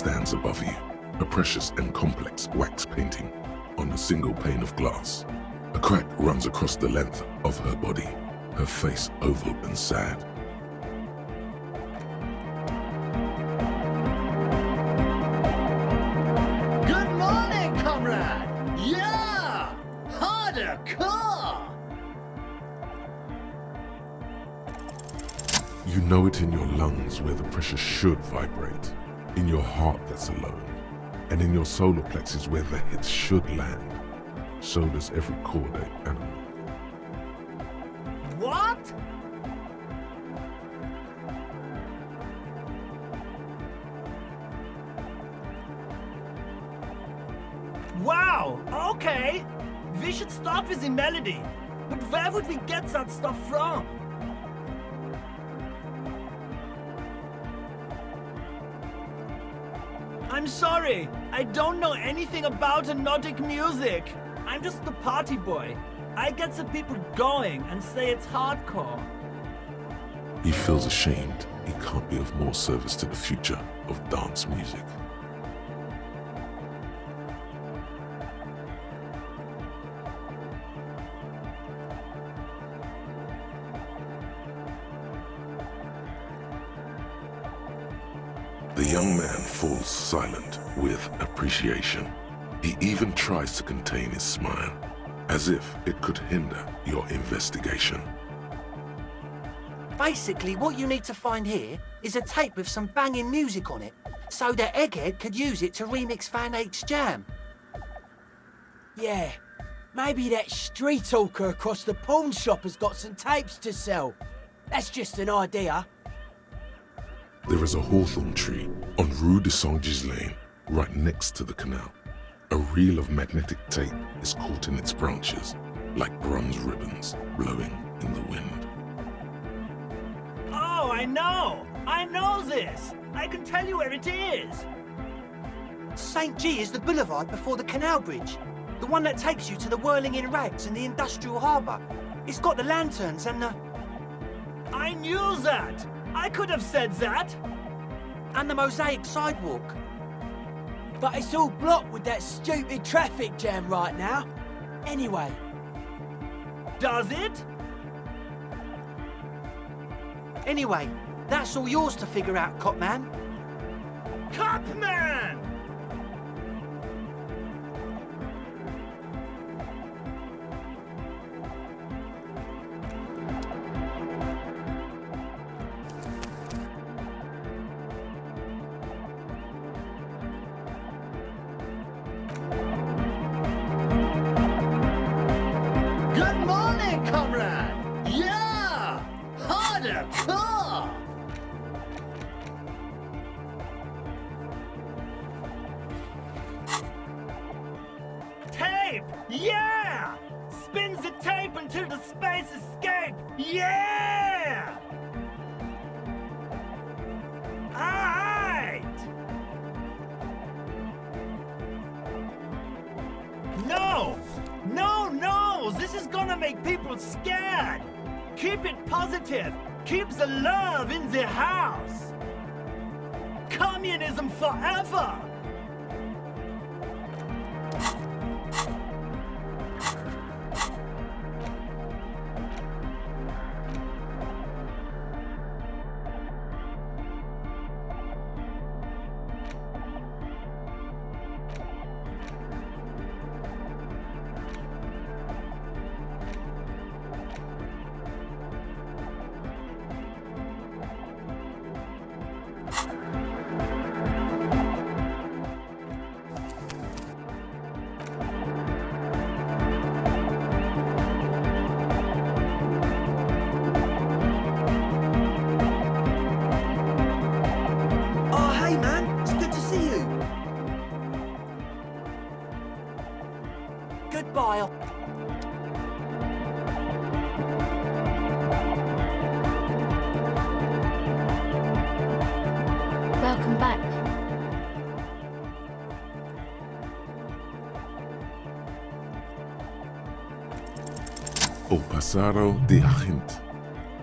stands above you, a precious and complex wax painting on a single pane of glass. A crack runs across the length of her body, her face oval and sad. Good morning, comrade! Yeah! Harder car! You know it in your lungs where the pressure should vibrate, in your heart that's alone, and in your solar plexus where the hits should land. So does every chordate animal. What? Wow, okay. We should start with the melody. But where would we get that stuff from? I'm sorry, I don't know anything about Nordic music. I'm just the party boy. I get the people going and say it's hardcore. He feels ashamed he can't be of more service to the future of dance music. The young man falls silent with appreciation. He even tries to contain his smile, as if it could hinder your investigation. Basically, what you need to find here is a tape with some banging music on it, so that Egghead could use it to remix Fan 8's jam. Yeah, maybe that street hawker across the pawn shop has got some tapes to sell. That's just an idea. There is a hawthorn tree on Rue de Saint-Ghislain, right next to the canal. A reel of magnetic tape is caught in its branches, like bronze ribbons blowing in the wind. Oh, I know! I know this! I can tell you where it is! St. G is the boulevard before the canal bridge. The one that takes you to the Whirling in Rags and the industrial harbour. It's got the lanterns and the... I knew that! I could have said that! and the mosaic sidewalk. But it's all blocked with that stupid traffic jam right now. Anyway. Does it? Anyway, that's all yours to figure out, Copman. Copman! Good morning, comrade! Yeah! Harder car! Tape! Yeah! Spins the tape until the space escape! Yeah! Alright! No! No, no! This is gonna make people scared! Keep it positive! Keep the love in the house! Communism forever! Oh, hey, man. It's good to see you. Goodbye. Welcome back. O passaro de agint,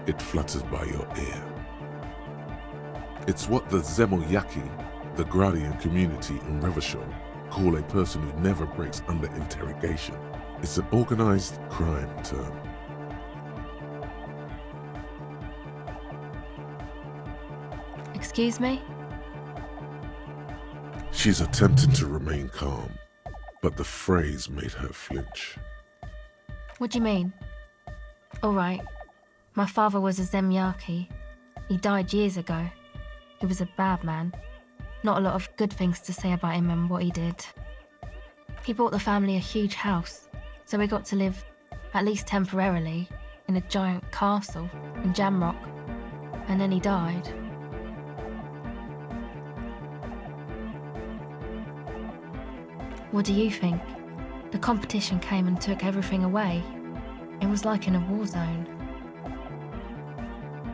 it flutters by your ear. It's what the Zemoyaki, The Gradian community in Revachol call a person who never breaks under interrogation. It's an organized crime term. Excuse me? She's attempting to remain calm, but the phrase made her flinch. What do you mean? All right. My father was a Zemyaki. He died years ago. He was a bad man. Not a lot of good things to say about him and what he did. He bought the family a huge house, so we got to live, at least temporarily, in a giant castle in Jamrock. And then he died. What do you think? The competition came and took everything away. It was like in a war zone.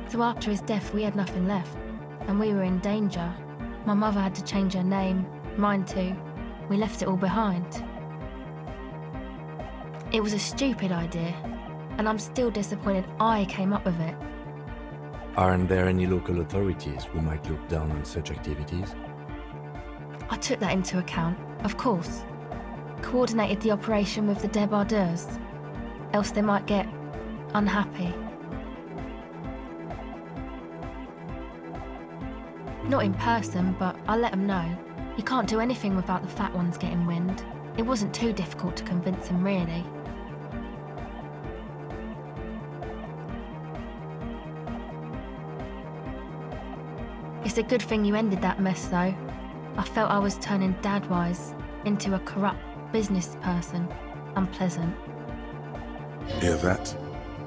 So after his death, we had nothing left, and we were in danger. My mother had to change her name, mine too. We left it all behind. It was a stupid idea, and I'm still disappointed I came up with it. Aren't there any local authorities who might look down on such activities? I took that into account, of course. Coordinated the operation with the débardeurs, else they might get unhappy. Not in person, but I'll let them know. You can't do anything without the fat ones getting wind. It wasn't too difficult to convince them, really. It's a good thing you ended that mess, though. I felt I was turning Dadwise into a corrupt business person. Unpleasant. Hear that?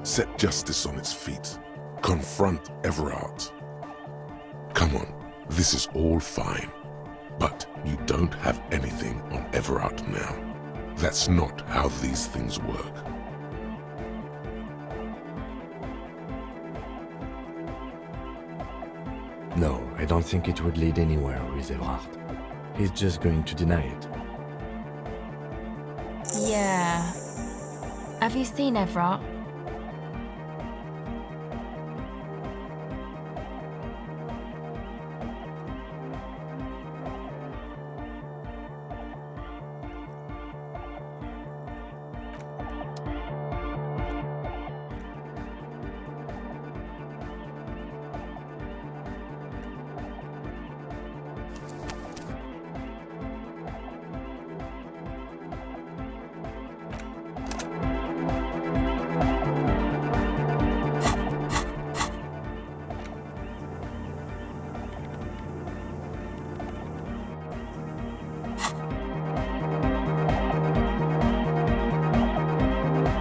Set justice on its feet. Confront Everard. Come on, this is all fine. But you don't have anything on Everard now. That's not how these things work. No, I don't think it would lead anywhere with Everard. He's just going to deny it. Yeah. Have you seen Everard?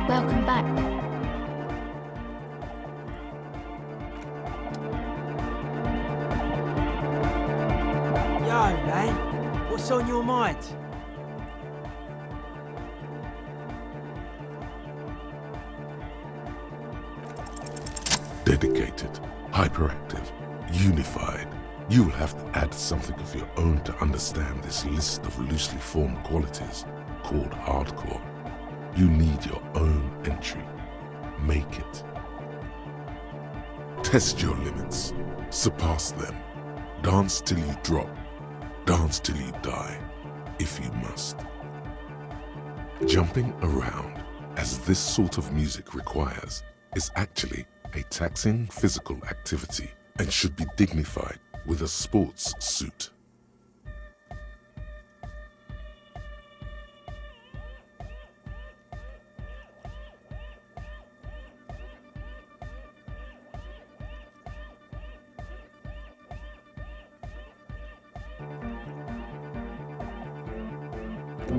Welcome back. Yo, man, what's on your mind? Dedicated, hyperactive, unified. You'll have to add something of your own to understand this list of loosely formed qualities called hardcore. You need your own entry. Make it. Test your limits. Surpass them. Dance till you drop. Dance till you die, if you must. Jumping around, as this sort of music requires, is actually a taxing physical activity and should be dignified with a sports suit.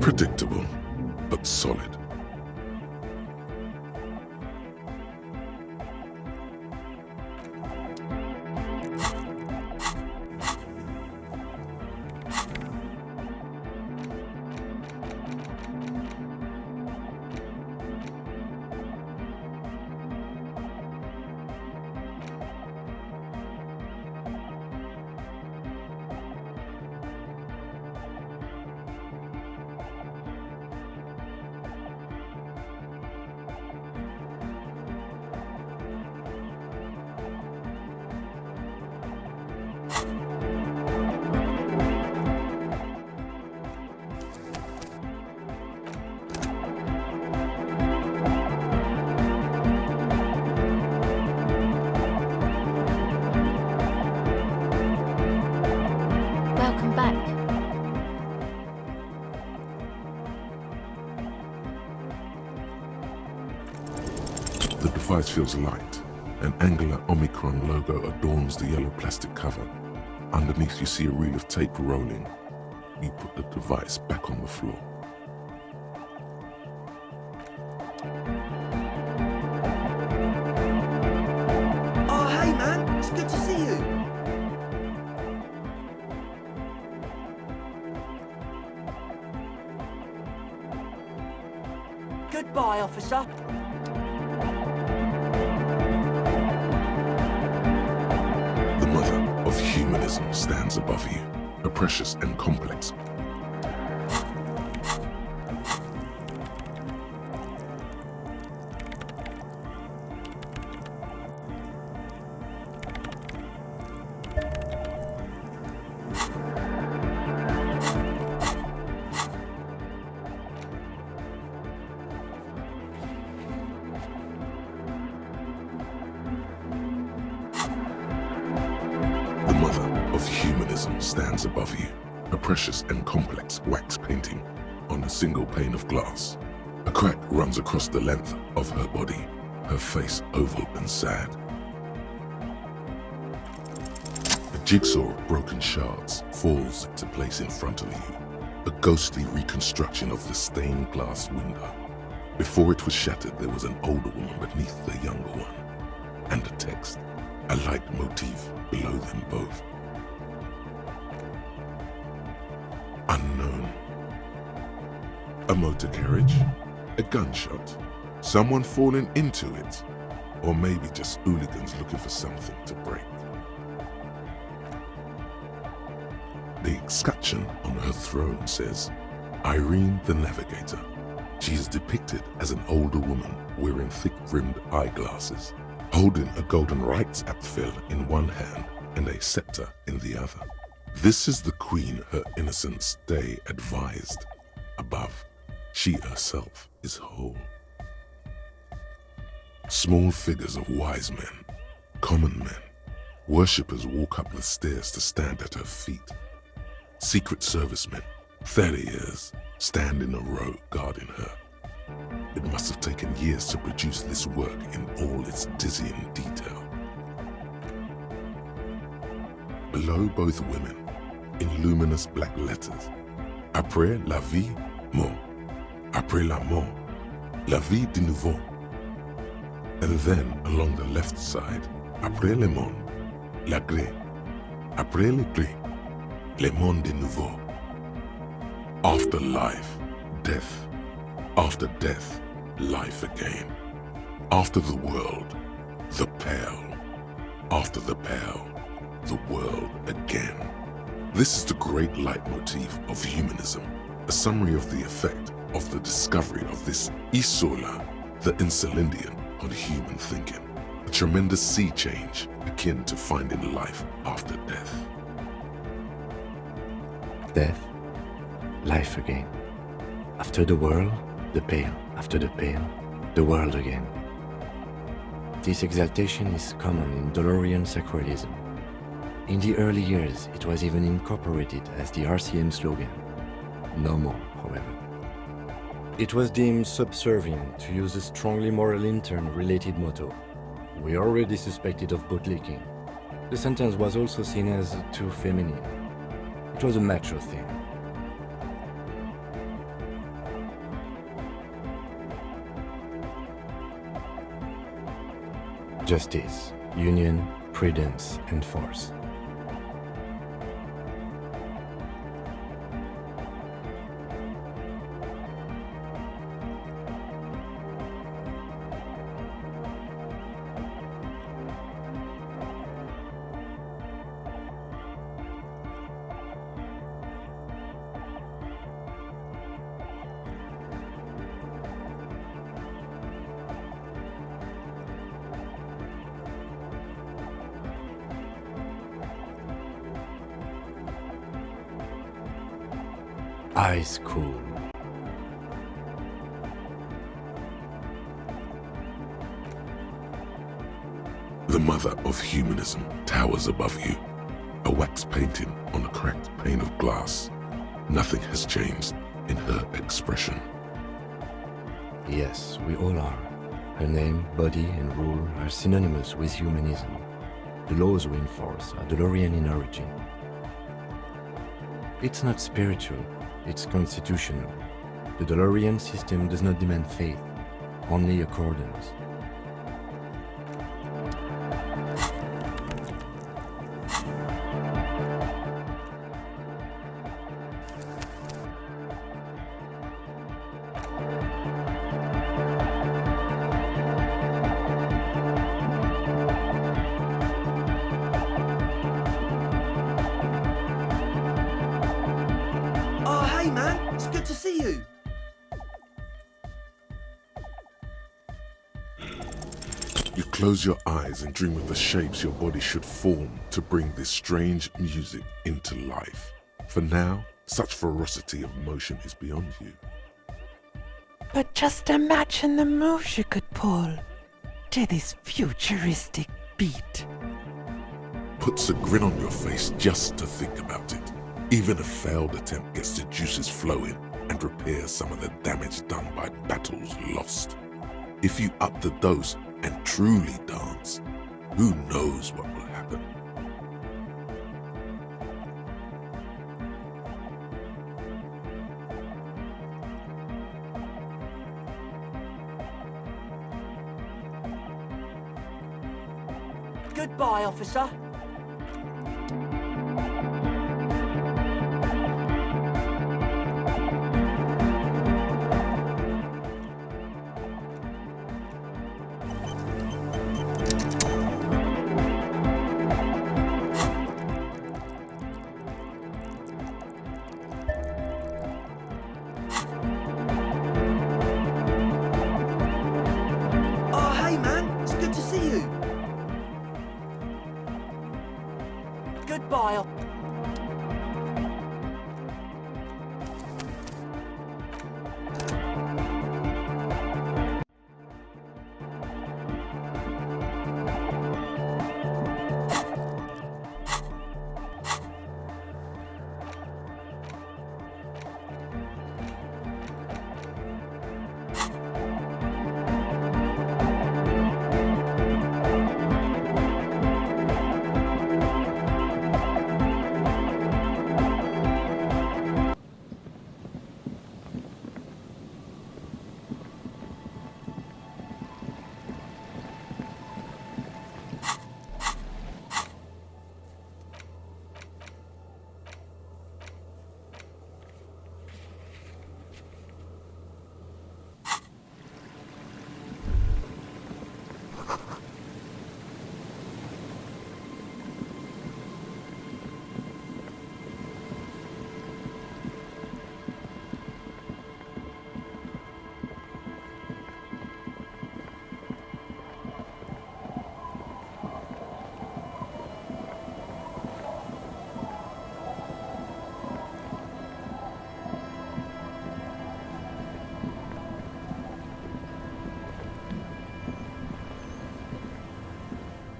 Predictable, but solid. The device feels light. An angular Omicron logo adorns the yellow plastic cover. Underneath you see a reel of tape rolling. You put the device back on the floor. Oh, hey man, it's good to see you. Goodbye, officer. The mother of humanism stands above you, a precious and complex. The mother of humanism stands above you, a precious and complex wax painting on a single pane of glass. A crack runs across the length of her body, her face oval and sad. A jigsaw of broken shards falls into place in front of you, a ghostly reconstruction of the stained glass window. Before it was shattered, there was an older woman beneath the younger one, and a text, a light motif below them both. Unknown. A motor carriage? A gunshot? Someone falling into it? Or maybe just hooligans looking for something to break? The escutcheon on her throne says, Irene the Navigator. She is depicted as an older woman wearing thick-rimmed eyeglasses, holding a golden rights apfel in one hand and a scepter in the other. This is the queen her innocence day advised. Above, she herself is whole. Small figures of wise men, common men, worshippers walk up the stairs to stand at her feet. Secret servicemen, 30 years, stand in a row guarding her. It must have taken years to produce this work in all its dizzying detail. Below both women, in luminous black letters, Après la vie, mort. Après la mort, la vie de nouveau. And then along the left side, Après le monde, la gré. Après le gré, le monde de nouveau. After life, death. After death, life again. After the world, the pale. After the pale, the world again. This is the great leitmotif of humanism, a summary of the effect of the discovery of this isola, the insulindian, on human thinking. A tremendous sea change akin to finding life after death. Death, life again. After the world, the pale. After the pale, the world again. This exaltation is common in Dolorian sacralism. In the early years, it was even incorporated as the RCM slogan. No more, however. It was deemed subservient to use a strongly moral intern-related motto. We already suspected of bootlicking. The sentence was also seen as too feminine. It was a macho thing. Justice, union, prudence, and force. Eyes cool. The mother of humanism towers above you, a wax painting on a cracked pane of glass. Nothing has changed in her expression. Yes, we all are. Her name, body, and rule are synonymous with humanism. The laws we enforce are DeLorean in origin. It's not spiritual, it's constitutional. The DeLorean system does not demand faith, only accordance. Oh, hey, man. It's good to see you. You close your eyes and dream of the shapes your body should form to bring this strange music into life. For now, such ferocity of motion is beyond you. But just imagine the moves you could pull to this futuristic beat. Puts a grin on your face just to think about it. Even a failed attempt gets the juices flowing and repairs some of the damage done by battles lost. If you up the dose and truly dance, who knows what will happen? Goodbye, officer. Oh, hey, man. It's good to see you. Goodbye,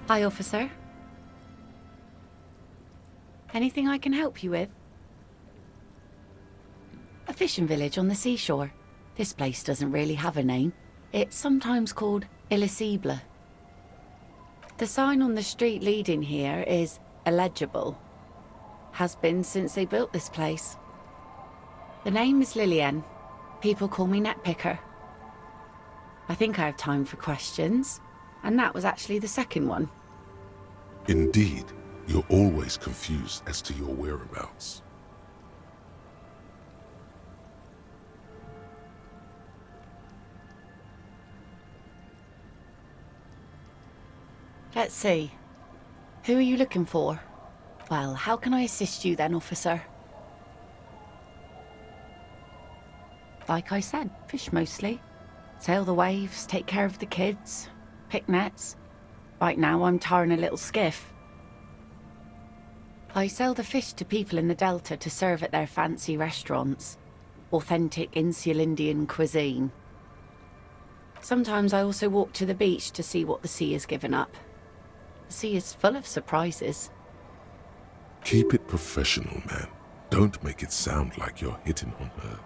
Hi, officer. Anything I can help you with? A fishing village on the seashore. This place doesn't really have a name. It's sometimes called Elysium. The sign on the street leading here is illegible. Has been since they built this place. The name is Lillian. People call me Netpicker. I think I have time for questions, and that was actually the second one. Indeed, you're always confused as to your whereabouts. Let's see. Who are you looking for? Well, how can I assist you then, officer? Like I said, fish mostly. Sail the waves, take care of the kids, pick nets. Right now I'm tarring a little skiff. I sell the fish to people in the Delta to serve at their fancy restaurants. Authentic insular Indian cuisine. Sometimes I also walk to the beach to see what the sea has given up. The sea is full of surprises. Keep it professional, man. Don't make it sound like you're hitting on her.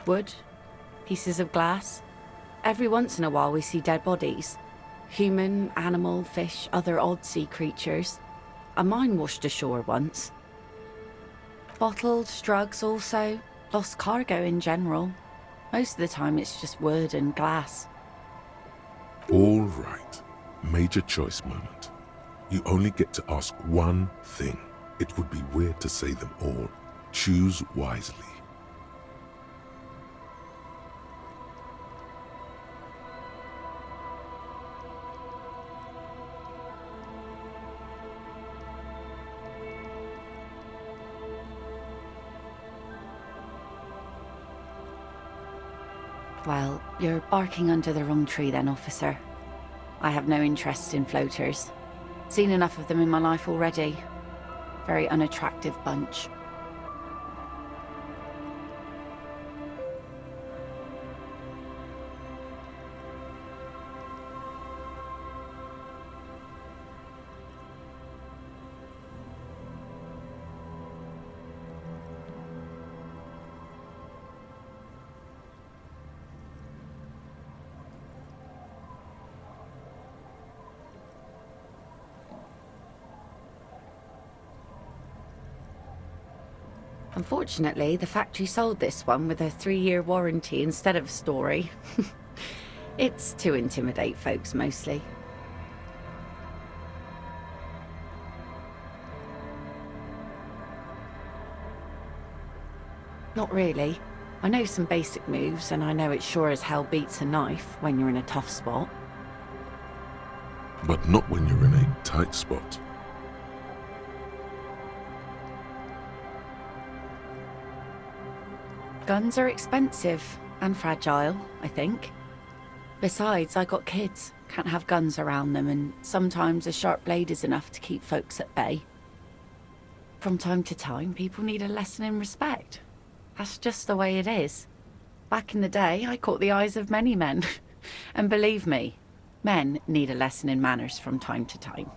wood, pieces of glass. Every once in a while we see dead bodies. Human, animal, fish, other odd sea creatures. A mine washed ashore once. Bottles, drugs also. Lost cargo in general. Most of the time it's just wood and glass. All right. Major choice moment. You only get to ask one thing. It would be weird to say them all. Choose wisely. Well, you're barking under the wrong tree then, officer. I have no interest in floaters. Seen enough of them in my life already. Very unattractive bunch. Unfortunately, the factory sold this one with a 3-year warranty instead of a story. It's to intimidate folks, mostly. Not really. I know some basic moves, and I know it sure as hell beats a knife when you're in a tough spot. But not when you're in a tight spot. Guns are expensive and fragile, I think. Besides, I got kids, can't have guns around them, and sometimes a sharp blade is enough to keep folks at bay. From time to time, people need a lesson in respect. That's just the way it is. Back in the day, I caught the eyes of many men. And believe me, men need a lesson in manners from time to time.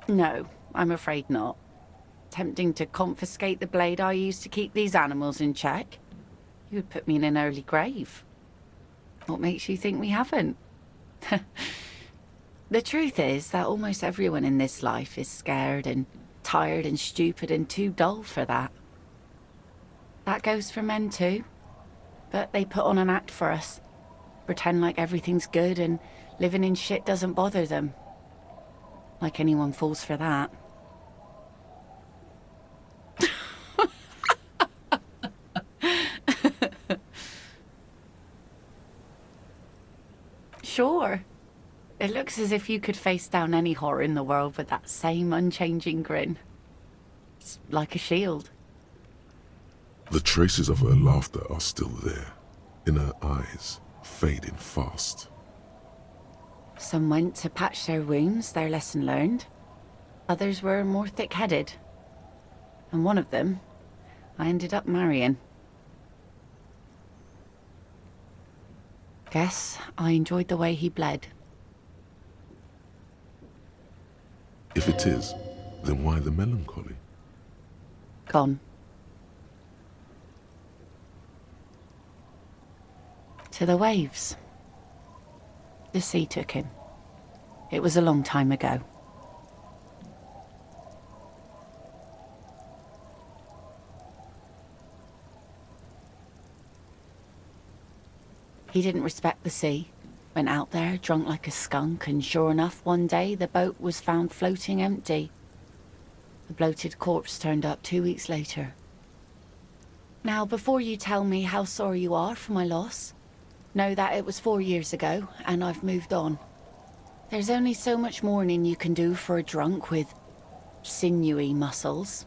No, I'm afraid not. Tempting to confiscate the blade I used to keep these animals in check? You would put me in an early grave. What makes you think we haven't? The truth is that almost everyone in this life is scared and tired and stupid and too dull for that. That goes for men too. But they put on an act for us. Pretend like everything's good and living in shit doesn't bother them. Like anyone falls for that. Sure. It looks as if you could face down any horror in the world with that same unchanging grin. It's like a shield. The traces of her laughter are still there, in her eyes, fading fast. Some went to patch their wounds, their lesson learned. Others were more thick-headed. And one of them, I ended up marrying. Guess I enjoyed the way he bled. If it is, then why the melancholy? Gone. To the waves. The sea took him. It was a long time ago. He didn't respect the sea. Went out there drunk like a skunk, and sure enough, one day the boat was found floating empty. The bloated corpse turned up 2 weeks later. Now, before you tell me how sorry you are for my loss, know that it was 4 years ago, and I've moved on. There's only so much mourning you can do for a drunk with sinewy muscles.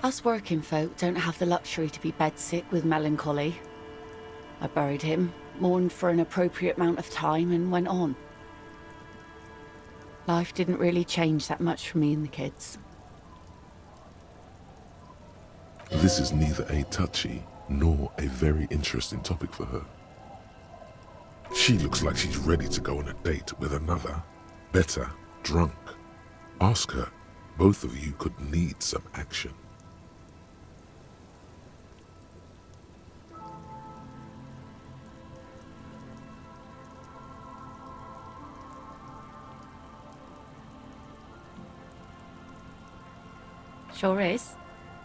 Us working folk don't have the luxury to be bedsick with melancholy. I buried him, mourned for an appropriate amount of time, and went on. Life didn't really change that much for me and the kids. This is neither a touchy nor a very interesting topic for her. She looks like she's ready to go on a date with another, better, drunk. Ask her. Both of you could need some action. Sure is.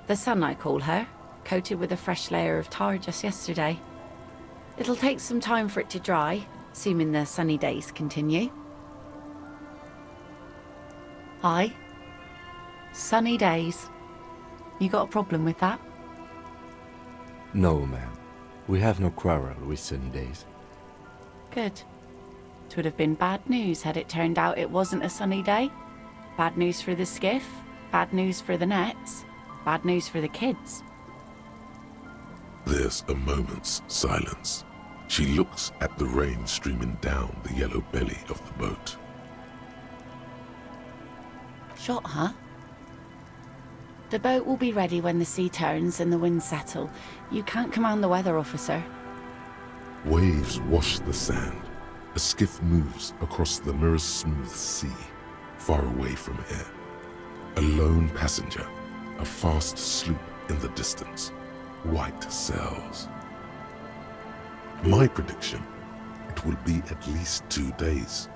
The sun, I call her, coated with a fresh layer of tar just yesterday. It'll take some time for it to dry, assuming the sunny days continue. Aye. Sunny days. You got a problem with that? No, ma'am. We have no quarrel with sunny days. Good. It would have been bad news had it turned out it wasn't a sunny day. Bad news for the skiff, bad news for the nets, bad news for the kids. There's a moment's silence. She looks at the rain streaming down the yellow belly of the boat. Shot, huh? The boat will be ready when the sea turns and the winds settle. You can't command the weather, officer. Waves wash the sand. A skiff moves across the mirror-smooth sea, far away from here. A lone passenger, a fast sloop in the distance, white sails. My prediction, it will be at least 2 days.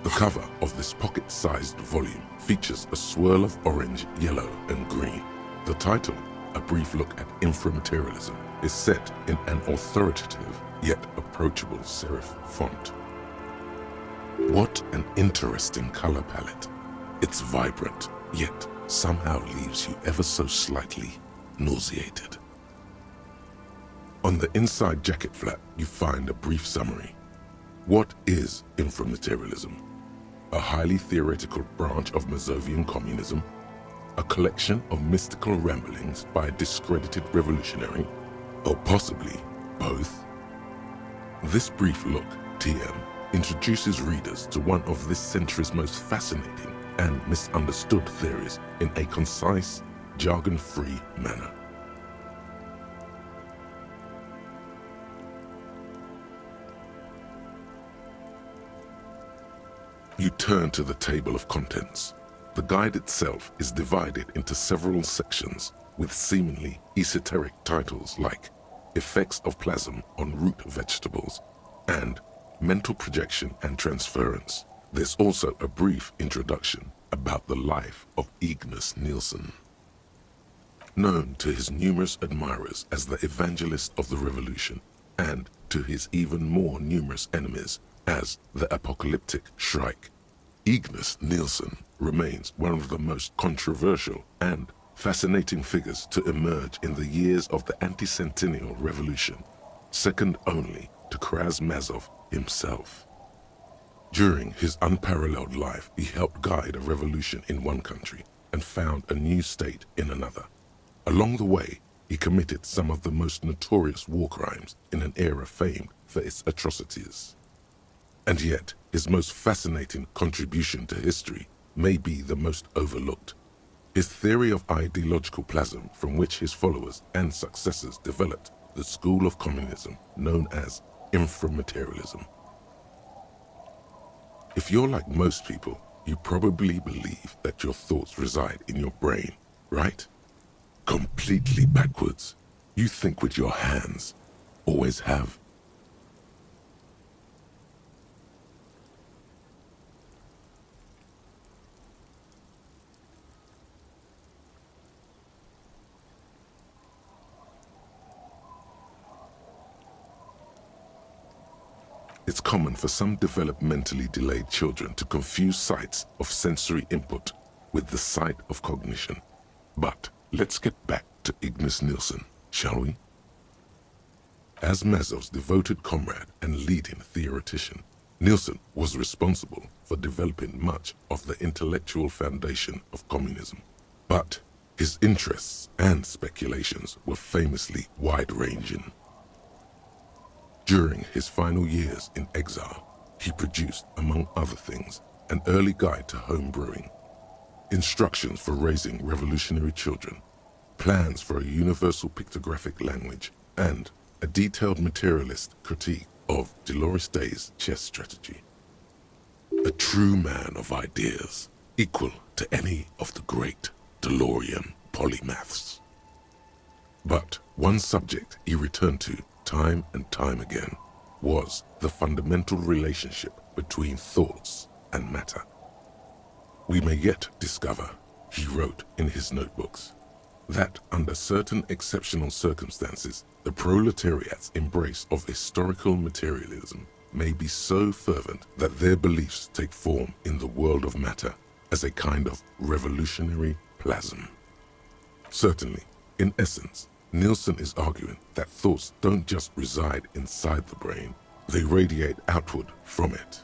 The cover of this pocket-sized volume features a swirl of orange, yellow, and green. The title, A Brief Look at Inframaterialism, is set in an authoritative yet approachable serif font. What an interesting color palette. It's vibrant, yet somehow leaves you ever so slightly nauseated. On the inside jacket flap, you find a brief summary. What is inframaterialism? A highly theoretical branch of Masovian communism? A collection of mystical ramblings by a discredited revolutionary? Or possibly both? This brief look, TM, introduces readers to one of this century's most fascinating and misunderstood theories in a concise, jargon-free manner. You turn to the table of contents. The guide itself is divided into several sections with seemingly esoteric titles like Effects of Plasm on Root Vegetables and Mental Projection and Transference. There's also a brief introduction about the life of Ignas Nielsen. Known to his numerous admirers as the evangelist of the revolution, and to his even more numerous enemies as the apocalyptic Shrike, Ignas Nielsen remains one of the most controversial and fascinating figures to emerge in the years of the anti-centennial revolution, second only to Karamazov himself. During his unparalleled life, he helped guide a revolution in one country and found a new state in another. Along the way, he committed some of the most notorious war crimes in an era famed for its atrocities. And yet, his most fascinating contribution to history may be the most overlooked. His theory of ideological plasm, from which his followers and successors developed the school of communism known as inframaterialism. If you're like most people, you probably believe that your thoughts reside in your brain, right? Completely backwards. You think with your hands. Always have. It's common for some developmentally delayed children to confuse sights of sensory input with the sight of cognition. But let's get back to Ignace Nielsen, shall we? As Mazow's devoted comrade and leading theoretician, Nielsen was responsible for developing much of the intellectual foundation of communism. But his interests and speculations were famously wide-ranging. During his final years in exile, he produced, among other things, an early guide to home brewing, instructions for raising revolutionary children, plans for a universal pictographic language, and a detailed materialist critique of Dolores Day's chess strategy. A true man of ideas, equal to any of the great DeLorean polymaths. But one subject he returned to time and time again was the fundamental relationship between thoughts and matter. We may yet discover, he wrote in his notebooks, that under certain exceptional circumstances, the proletariat's embrace of historical materialism may be so fervent that their beliefs take form in the world of matter as a kind of revolutionary plasm. Certainly, in essence, Nielsen is arguing that thoughts don't just reside inside the brain, they radiate outward from it.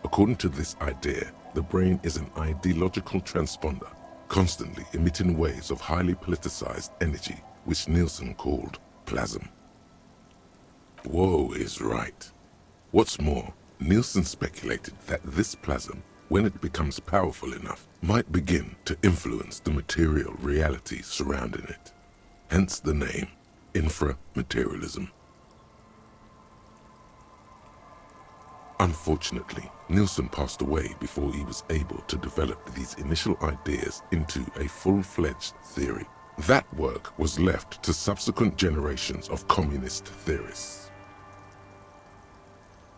According to this idea, the brain is an ideological transponder, constantly emitting waves of highly politicized energy, which Nielsen called plasm. Woe is right. What's more, Nielsen speculated that this plasm, when it becomes powerful enough, might begin to influence the material reality surrounding it. Hence the name, inframaterialism. Unfortunately, Nielsen passed away before he was able to develop these initial ideas into a full-fledged theory. That work was left to subsequent generations of communist theorists.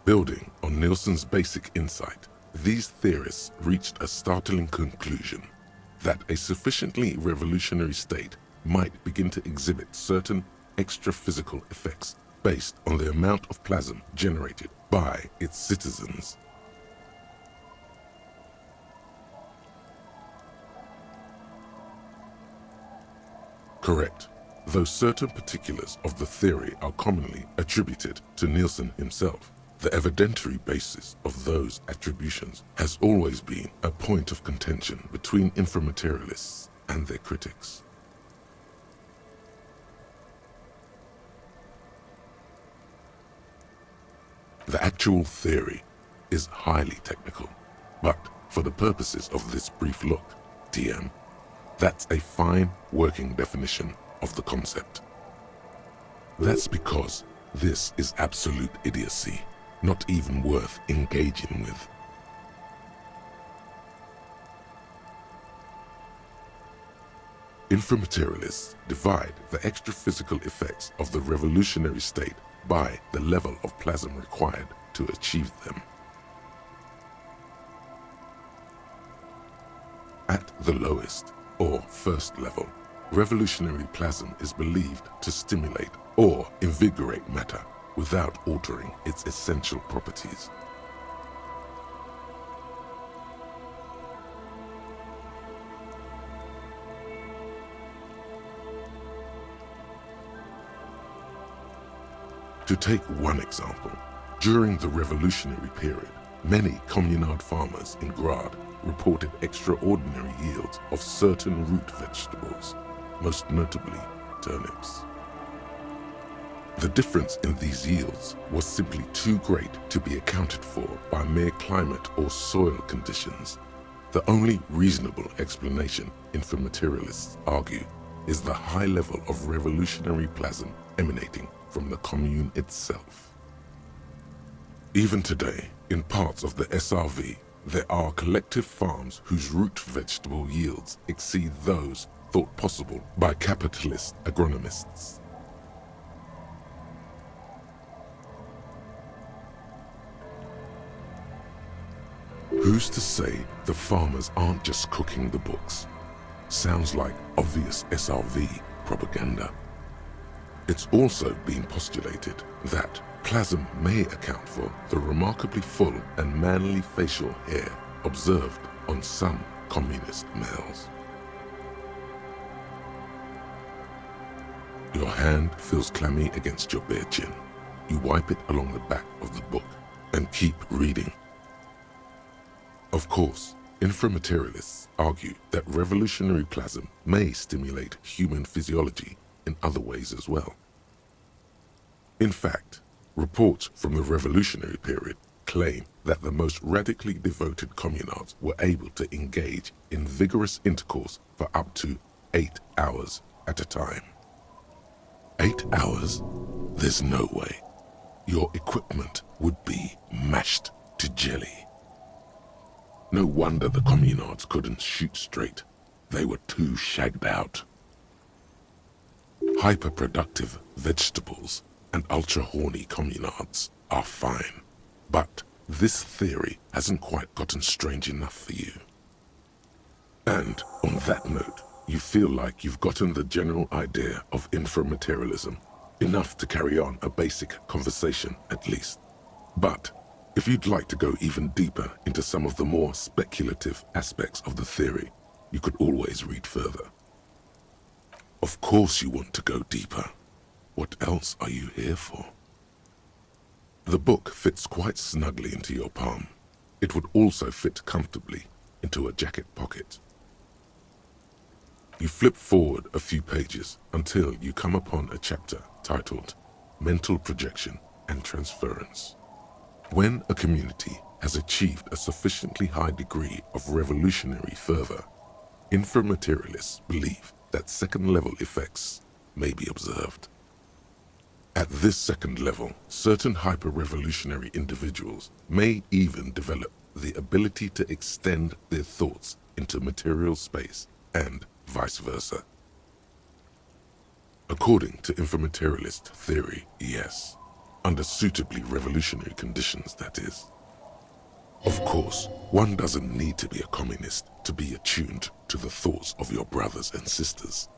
Building on Nielsen's basic insight, these theorists reached a startling conclusion that a sufficiently revolutionary state might begin to exhibit certain extra-physical effects based on the amount of plasm generated by its citizens. Correct, though certain particulars of the theory are commonly attributed to Nielsen himself, the evidentiary basis of those attributions has always been a point of contention between inframaterialists and their critics. The actual theory is highly technical, but for the purposes of this brief look, TM, that's a fine working definition of the concept. That's because this is absolute idiocy, not even worth engaging with. Inframaterialists divide the extra-physical effects of the revolutionary state by the level of plasm required to achieve them. At the lowest, or first level, revolutionary plasm is believed to stimulate or invigorate matter without altering its essential properties. To take one example, during the revolutionary period, many communard farmers in Grad reported extraordinary yields of certain root vegetables, most notably turnips. The difference in these yields was simply too great to be accounted for by mere climate or soil conditions. The only reasonable explanation, informaterialists argue, is the high level of revolutionary plasm emanating from the commune itself. Even today, in parts of the SRV, there are collective farms whose root vegetable yields exceed those thought possible by capitalist agronomists. Who's to say the farmers aren't just cooking the books? Sounds like obvious SRV propaganda. It's also been postulated that plasm may account for the remarkably full and manly facial hair observed on some communist males. Your hand feels clammy against your bare chin. You wipe it along the back of the book and keep reading. Of course, inframaterialists argue that revolutionary plasm may stimulate human physiology in other ways as well. In fact, reports from the revolutionary period claim that the most radically devoted communards were able to engage in vigorous intercourse for up to 8 hours at a time. 8 hours? There's no way. Your equipment would be mashed to jelly. No wonder the communards couldn't shoot straight. They were too shagged out. Hyperproductive vegetables and ultra-horny communards are fine, but this theory hasn't quite gotten strange enough for you. And on that note, you feel like you've gotten the general idea of inframaterialism, enough to carry on a basic conversation at least. But if you'd like to go even deeper into some of the more speculative aspects of the theory, you could always read further. Of course you want to go deeper. What else are you here for? The book fits quite snugly into your palm. It would also fit comfortably into a jacket pocket. You flip forward a few pages until you come upon a chapter titled Mental Projection and Transference. When a community has achieved a sufficiently high degree of revolutionary fervor, inframaterialists believe that second-level effects may be observed. At this second level, certain hyper-revolutionary individuals may even develop the ability to extend their thoughts into material space and vice versa. According to inframaterialist theory, yes. Under suitably revolutionary conditions, that is. Of course, one doesn't need to be a communist to be attuned to the thoughts of your brothers and sisters.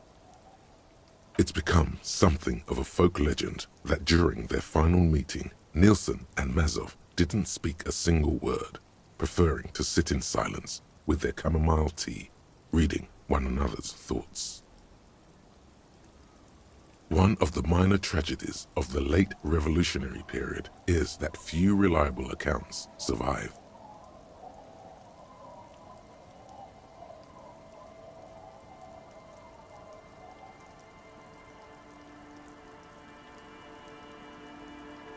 It's become something of a folk legend that during their final meeting, Nielsen and Mazov didn't speak a single word, preferring to sit in silence with their chamomile tea, reading one another's thoughts. One of the minor tragedies of the late revolutionary period is that few reliable accounts survive.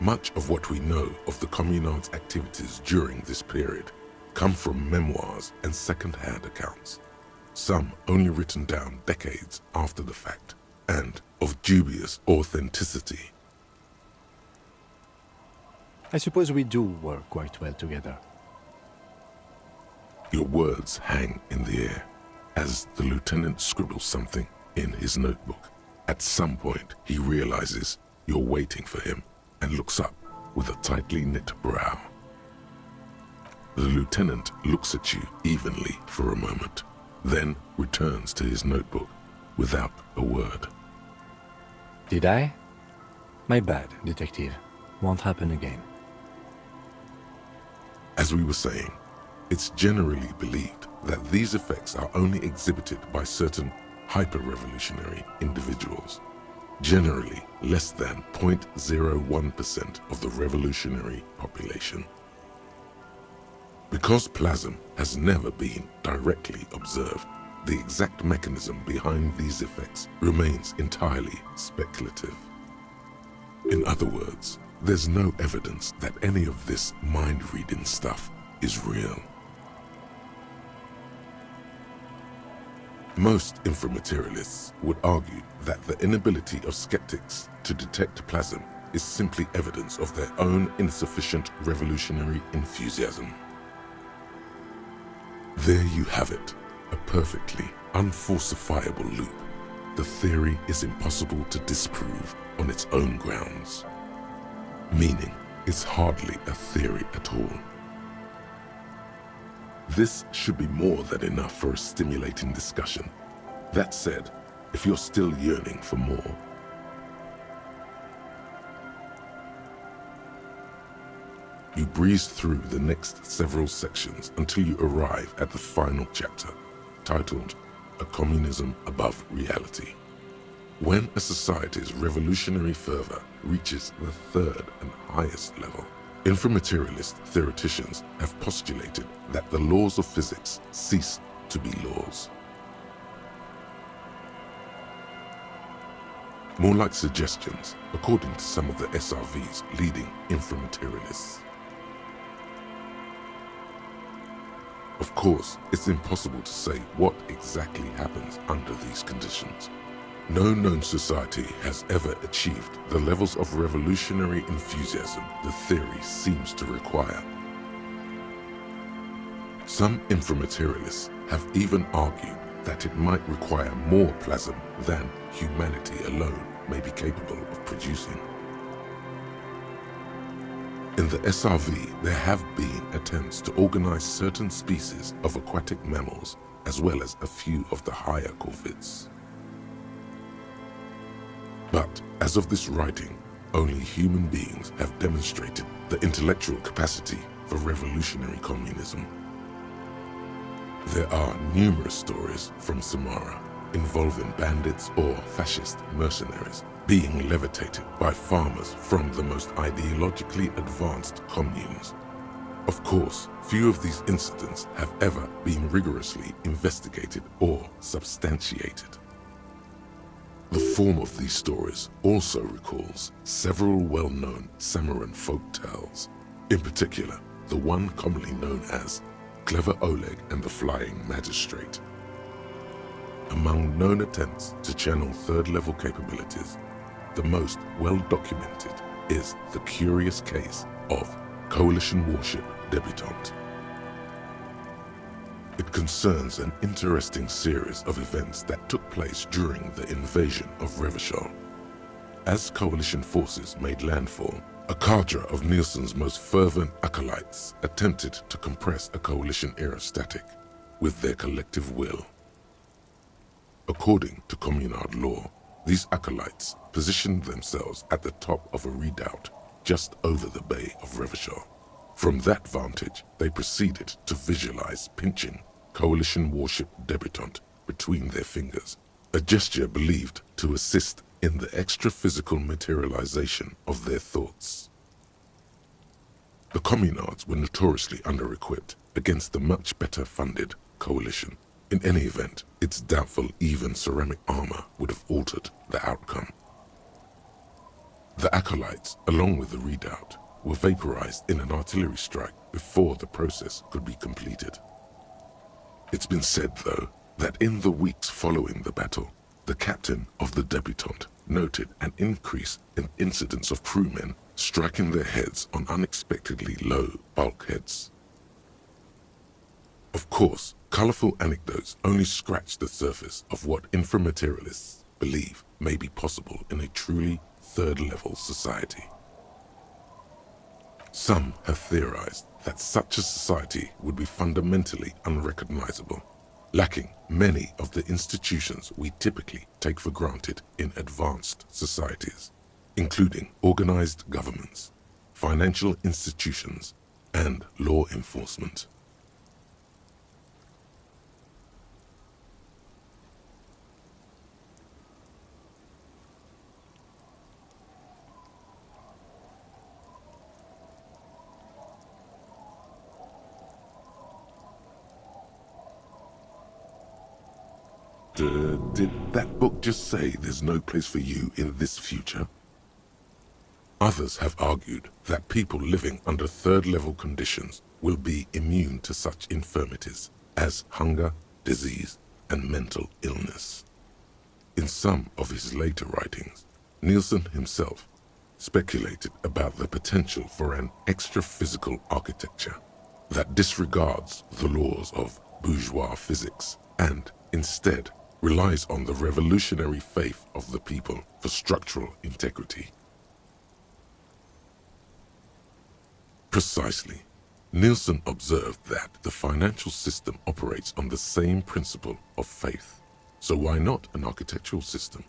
Much of what we know of the communards' activities during this period come from memoirs and second-hand accounts, some only written down decades after the fact, and of dubious authenticity. I suppose we do work quite well together. Your words hang in the air as the lieutenant scribbles something in his notebook. At some point, he realizes you're waiting for him and looks up with a tightly knit brow. The lieutenant looks at you evenly for a moment, then returns to his notebook without a word. Did I? My bad, detective. Won't happen again. As we were saying, it's generally believed that these effects are only exhibited by certain hyper-revolutionary individuals, generally less than 0.01% of the revolutionary population. Because plasm has never been directly observed, the exact mechanism behind these effects remains entirely speculative. In other words, there's no evidence that any of this mind-reading stuff is real. Most inframaterialists would argue that the inability of skeptics to detect plasm is simply evidence of their own insufficient revolutionary enthusiasm. There you have it, a perfectly unfalsifiable loop. The theory is impossible to disprove on its own grounds, meaning it's hardly a theory at all. This should be more than enough for a stimulating discussion. That said, if you're still yearning for more, you breeze through the next several sections until you arrive at the final chapter, titled A Communism Above Reality. When a society's revolutionary fervor reaches the third and highest level, inframaterialist theoreticians have postulated that the laws of physics cease to be laws. More like suggestions, according to some of the SRV's leading inframaterialists. Of course, it's impossible to say what exactly happens under these conditions. No known society has ever achieved the levels of revolutionary enthusiasm the theory seems to require. Some inframaterialists have even argued that it might require more plasm than humanity alone may be capable of producing. In the SRV, there have been attempts to organize certain species of aquatic mammals, as well as a few of the higher corvids. But as of this writing, only human beings have demonstrated the intellectual capacity for revolutionary communism. There are numerous stories from Samara involving bandits or fascist mercenaries being levitated by farmers from the most ideologically advanced communes. Of course, few of these incidents have ever been rigorously investigated or substantiated. The form of these stories also recalls several well-known Samoan folk tales, in particular the one commonly known as Clever Oleg and the Flying Magistrate. Among known attempts to channel third-level capabilities, the most well-documented is the curious case of Coalition warship Debutante. It concerns an interesting series of events that took place during the invasion of Revachol. As Coalition forces made landfall, a cadre of Nielsen's most fervent acolytes attempted to compress a Coalition aerostatic with their collective will. According to communard law, these acolytes positioned themselves at the top of a redoubt just over the bay of Revachol. From that vantage, they proceeded to visualize pinching Coalition warship Debutante between their fingers, a gesture believed to assist in the extra-physical materialization of their thoughts. The communards were notoriously under-equipped against the much better-funded Coalition. In any event, it's doubtful even ceramic armor would have altered the outcome. The acolytes, along with the redoubt, were vaporized in an artillery strike before the process could be completed. It's been said, though, that in the weeks following the battle, the captain of the Debutante noted an increase in incidents of crewmen striking their heads on unexpectedly low bulkheads. Of course, colorful anecdotes only scratch the surface of what inframaterialists believe may be possible in a truly third-level society. Some have theorized that such a society would be fundamentally unrecognizable, lacking many of the institutions we typically take for granted in advanced societies, including organized governments, financial institutions, and law enforcement. Did that book just say there's no place for you in this future? Others have argued that people living under third-level conditions will be immune to such infirmities as hunger, disease, and mental illness. In some of his later writings, Nielsen himself speculated about the potential for an extra-physical architecture that disregards the laws of bourgeois physics and instead relies on the revolutionary faith of the people for structural integrity. Precisely. Nielsen observed that the financial system operates on the same principle of faith. So why not an architectural system?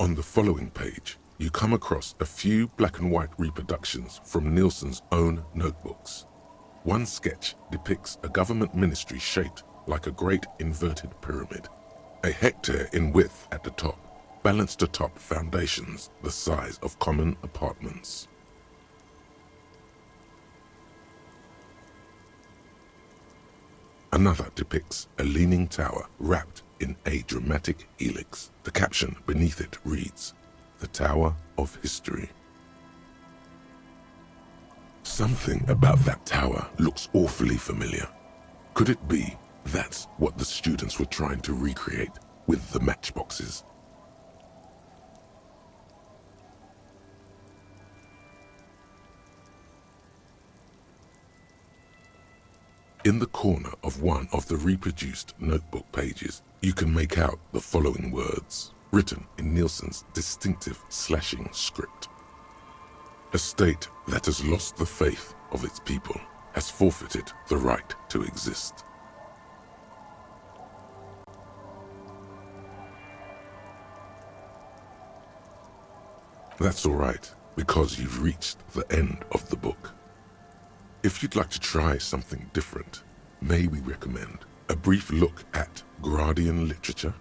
On the following page, you come across a few black and white reproductions from Nielsen's own notebooks. One sketch depicts a government ministry shaped like a great inverted pyramid. A hectare in width at the top, balanced atop foundations the size of common apartments. Another depicts a leaning tower wrapped in a dramatic helix. The caption beneath it reads, "The Tower of History." Something about that tower looks awfully familiar. Could it be that's what the students were trying to recreate with the matchboxes? In the corner of one of the reproduced notebook pages, you can make out the following words, written in Nielsen's distinctive slashing script. "A state that has lost the faith of its people has forfeited the right to exist." That's all right, because you've reached the end of the book. If you'd like to try something different, may we recommend a brief look at Gradian literature?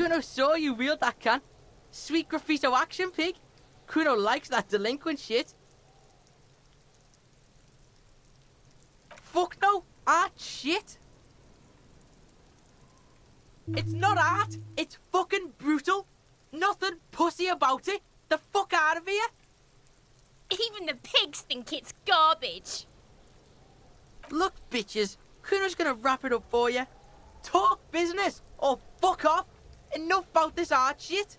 Kuno saw you wield that can. Sweet graffito action, pig. Kuno likes that delinquent shit. Fuck no, art shit. It's not art, it's fucking brutal. Nothing pussy about it. The fuck out of here. Even the pigs think it's garbage. Look, bitches, Kuno's gonna wrap it up for you. Talk business or fuck off. Enough about this art shit.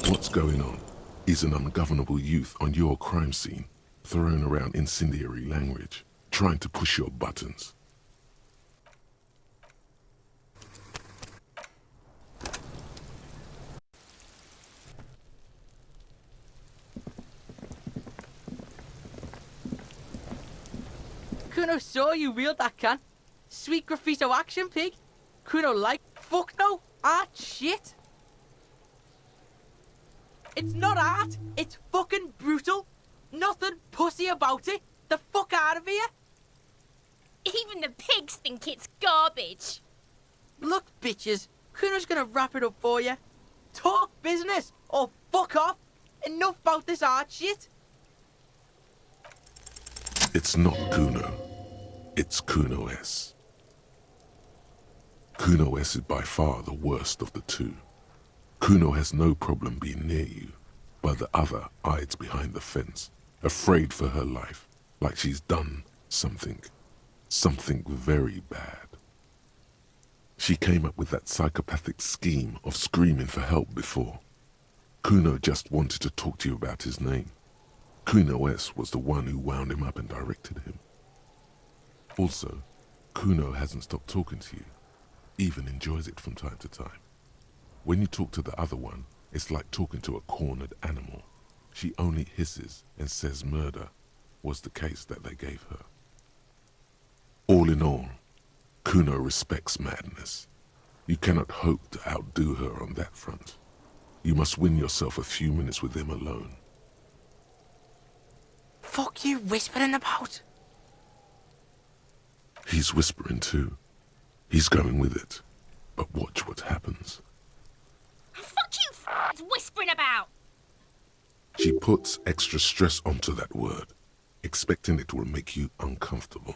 What's going on is an ungovernable youth on your crime scene, throwing around incendiary language, trying to push your buttons. Kuno saw you wield that can. Sweet graffito action, pig. Kuno like fuck no, art shit. It's not art, it's fucking brutal. Nothing pussy about it. The fuck out of here. Even the pigs think it's garbage. Look, bitches, Kuno's gonna wrap it up for you. Talk business or fuck off. Enough about this art shit. It's not Kuno. It's Kuno S. Kuno S is by far the worst of the two. Kuno has no problem being near you, but the other hides behind the fence, afraid for her life, like she's done something very bad. She came up with that psychopathic scheme of screaming for help before. Kuno just wanted to talk to you about his name. Kuno S was the one who wound him up and directed him. Also, Kuno hasn't stopped talking to you, even enjoys it from time to time. When you talk to the other one, it's like talking to a cornered animal. She only hisses and says murder was the case that they gave her. All in all, Kuno respects madness. You cannot hope to outdo her on that front. You must win yourself a few minutes with him alone. Fuck you whispering about? He's whispering too. He's going with it. But watch what happens. Fuck you whispering about. She puts extra stress onto that word, expecting it will make you uncomfortable.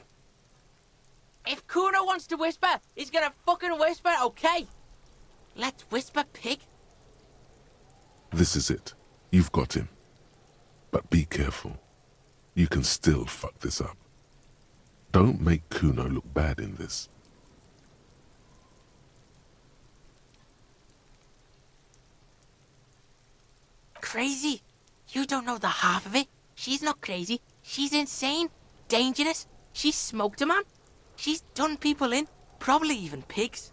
If Kuno wants to whisper, he's gonna fucking whisper, okay? Let's whisper, pig. This is it. You've got him. But be careful. You can still fuck this up. Don't make Kuno look bad in this. Crazy? You don't know the half of it. She's not crazy. She's insane. Dangerous. She's smoked a man. She's done people in. Probably even pigs.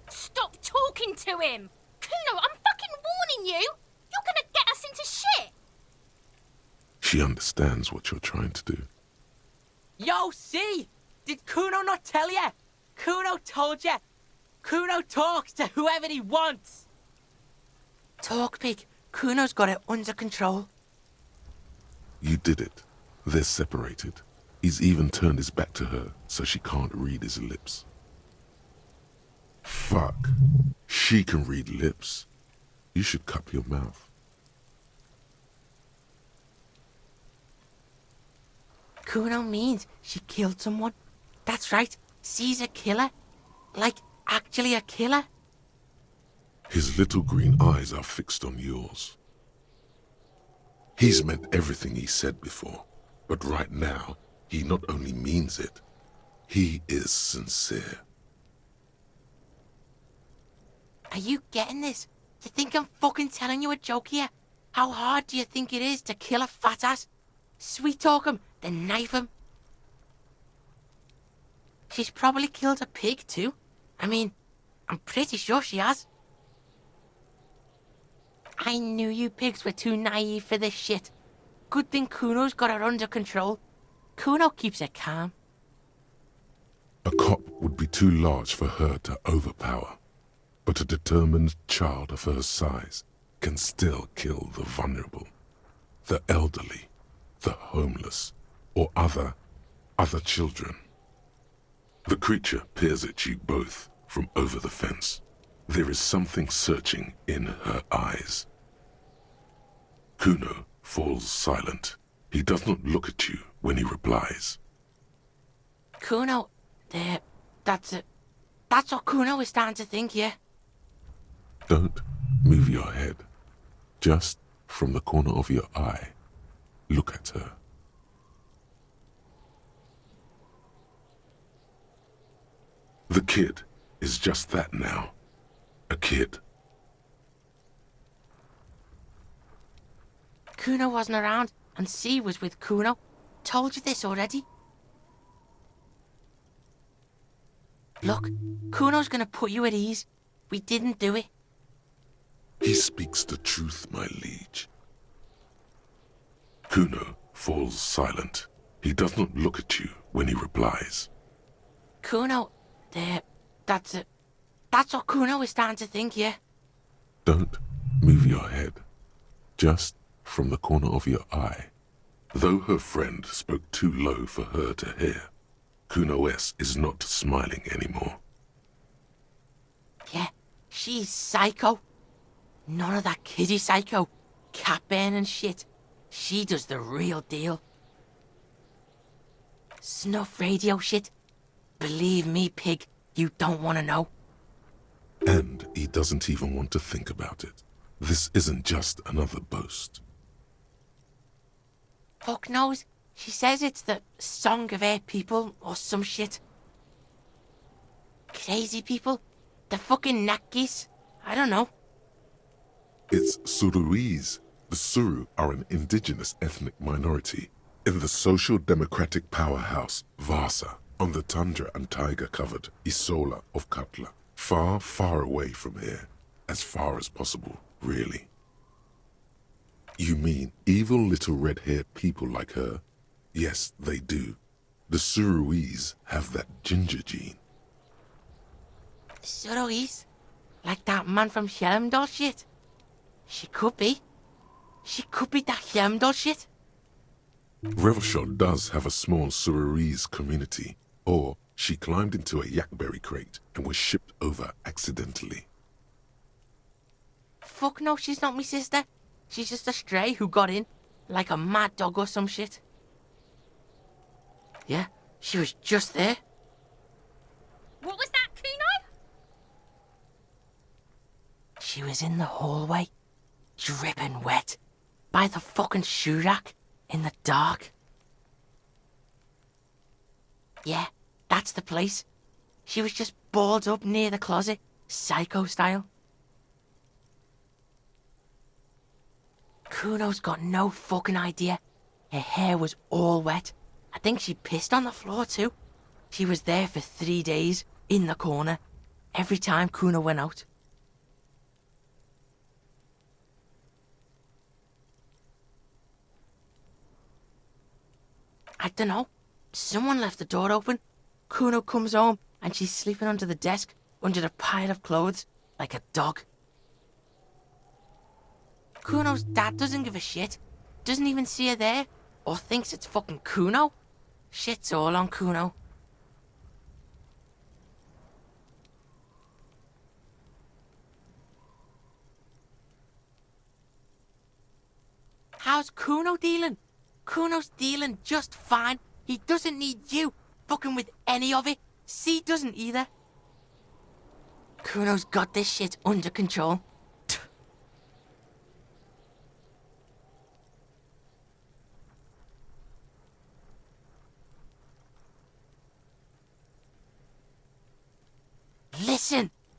Stop talking to him. Kuno, I'm fucking warning you. You're gonna get us into shit. She understands what you're trying to do. Yo, see? Did Kuno not tell you? Kuno told you. Kuno talks to whoever he wants. Talk, pig. Kuno's got it under control. You did it. They're separated. He's even turned his back to her so she can't read his lips. Fuck. She can read lips. You should cup your mouth. Kuno means she killed someone. That's right. She's a killer. Like, actually a killer. His little green eyes are fixed on yours. He's meant everything he said before, but right now, he not only means it, he is sincere. Are you getting this? You think I'm fucking telling you a joke here? How hard do you think it is to kill a fat ass? Sweet talk him, then knife him. She's probably killed a pig too. I mean, I'm pretty sure she has. I knew you pigs were too naive for this shit. Good thing Kuno's got her under control. Kuno keeps her calm. A cop would be too large for her to overpower, but a determined child of her size can still kill the vulnerable, the elderly, the homeless, or other children. The creature peers at you both from over the fence. There is something searching in her eyes. Kuno falls silent. He does not look at you when he replies. Kuno, there, that's it. That's what Kuno is starting to think, yeah? Don't move your head. Just from the corner of your eye, look at her. The kid is just that now. A kid. Kuno wasn't around, and C was with Kuno. Told you this already. Look, Kuno's gonna put you at ease. We didn't do it. He speaks the truth, my liege. Kuno falls silent. He does not look at you when he replies. Kuno, there, that's it. That's what Kuno is starting to think, yeah? Don't move your head. Just from the corner of your eye. Though her friend spoke too low for her to hear, Kuno S is not smiling anymore. Yeah, she's psycho. None of that kiddie psycho, cat burning shit. She does the real deal. Snuff radio shit. Believe me, pig, you don't want to know. And he doesn't even want to think about it. This isn't just another boast. Fuck knows. She says it's the song of her people or some shit. Crazy people. The fucking Nakis. I don't know. It's Suruese. The Suru are an indigenous ethnic minority in the social democratic powerhouse Vasa on the tundra and tiger-covered Isola of Katla. Far, far away from here. As far as possible, really. You mean evil little red-haired people like her? Yes, they do. The Suruese have that ginger gene. Suruese? Like that man from Helmdall shit? She could be. She could be that Helmdall shit. Revelshot does have a small Suruese community, or she climbed into a yakberry crate and was shipped over accidentally. Fuck no, she's not me sister. She's just a stray who got in, like a mad dog or some shit. Yeah, she was just there. What was that, Kuno? She was in the hallway, dripping wet, by the fucking shoe rack, in the dark. Yeah, that's the place. She was just balled up near the closet, psycho style. Kuno's got no fucking idea. Her hair was all wet. I think she pissed on the floor too. She was there for 3 days, in the corner, every time Kuno went out. I dunno. Someone left the door open. Kuno comes home and she's sleeping under the desk, under a pile of clothes, like a dog. Kuno's dad doesn't give a shit. Doesn't even see her there, or thinks it's fucking Kuno. Shit's all on Kuno. How's Kuno dealing? Kuno's dealing just fine. He doesn't need you fucking with any of it. C doesn't either. Kuno's got this shit under control.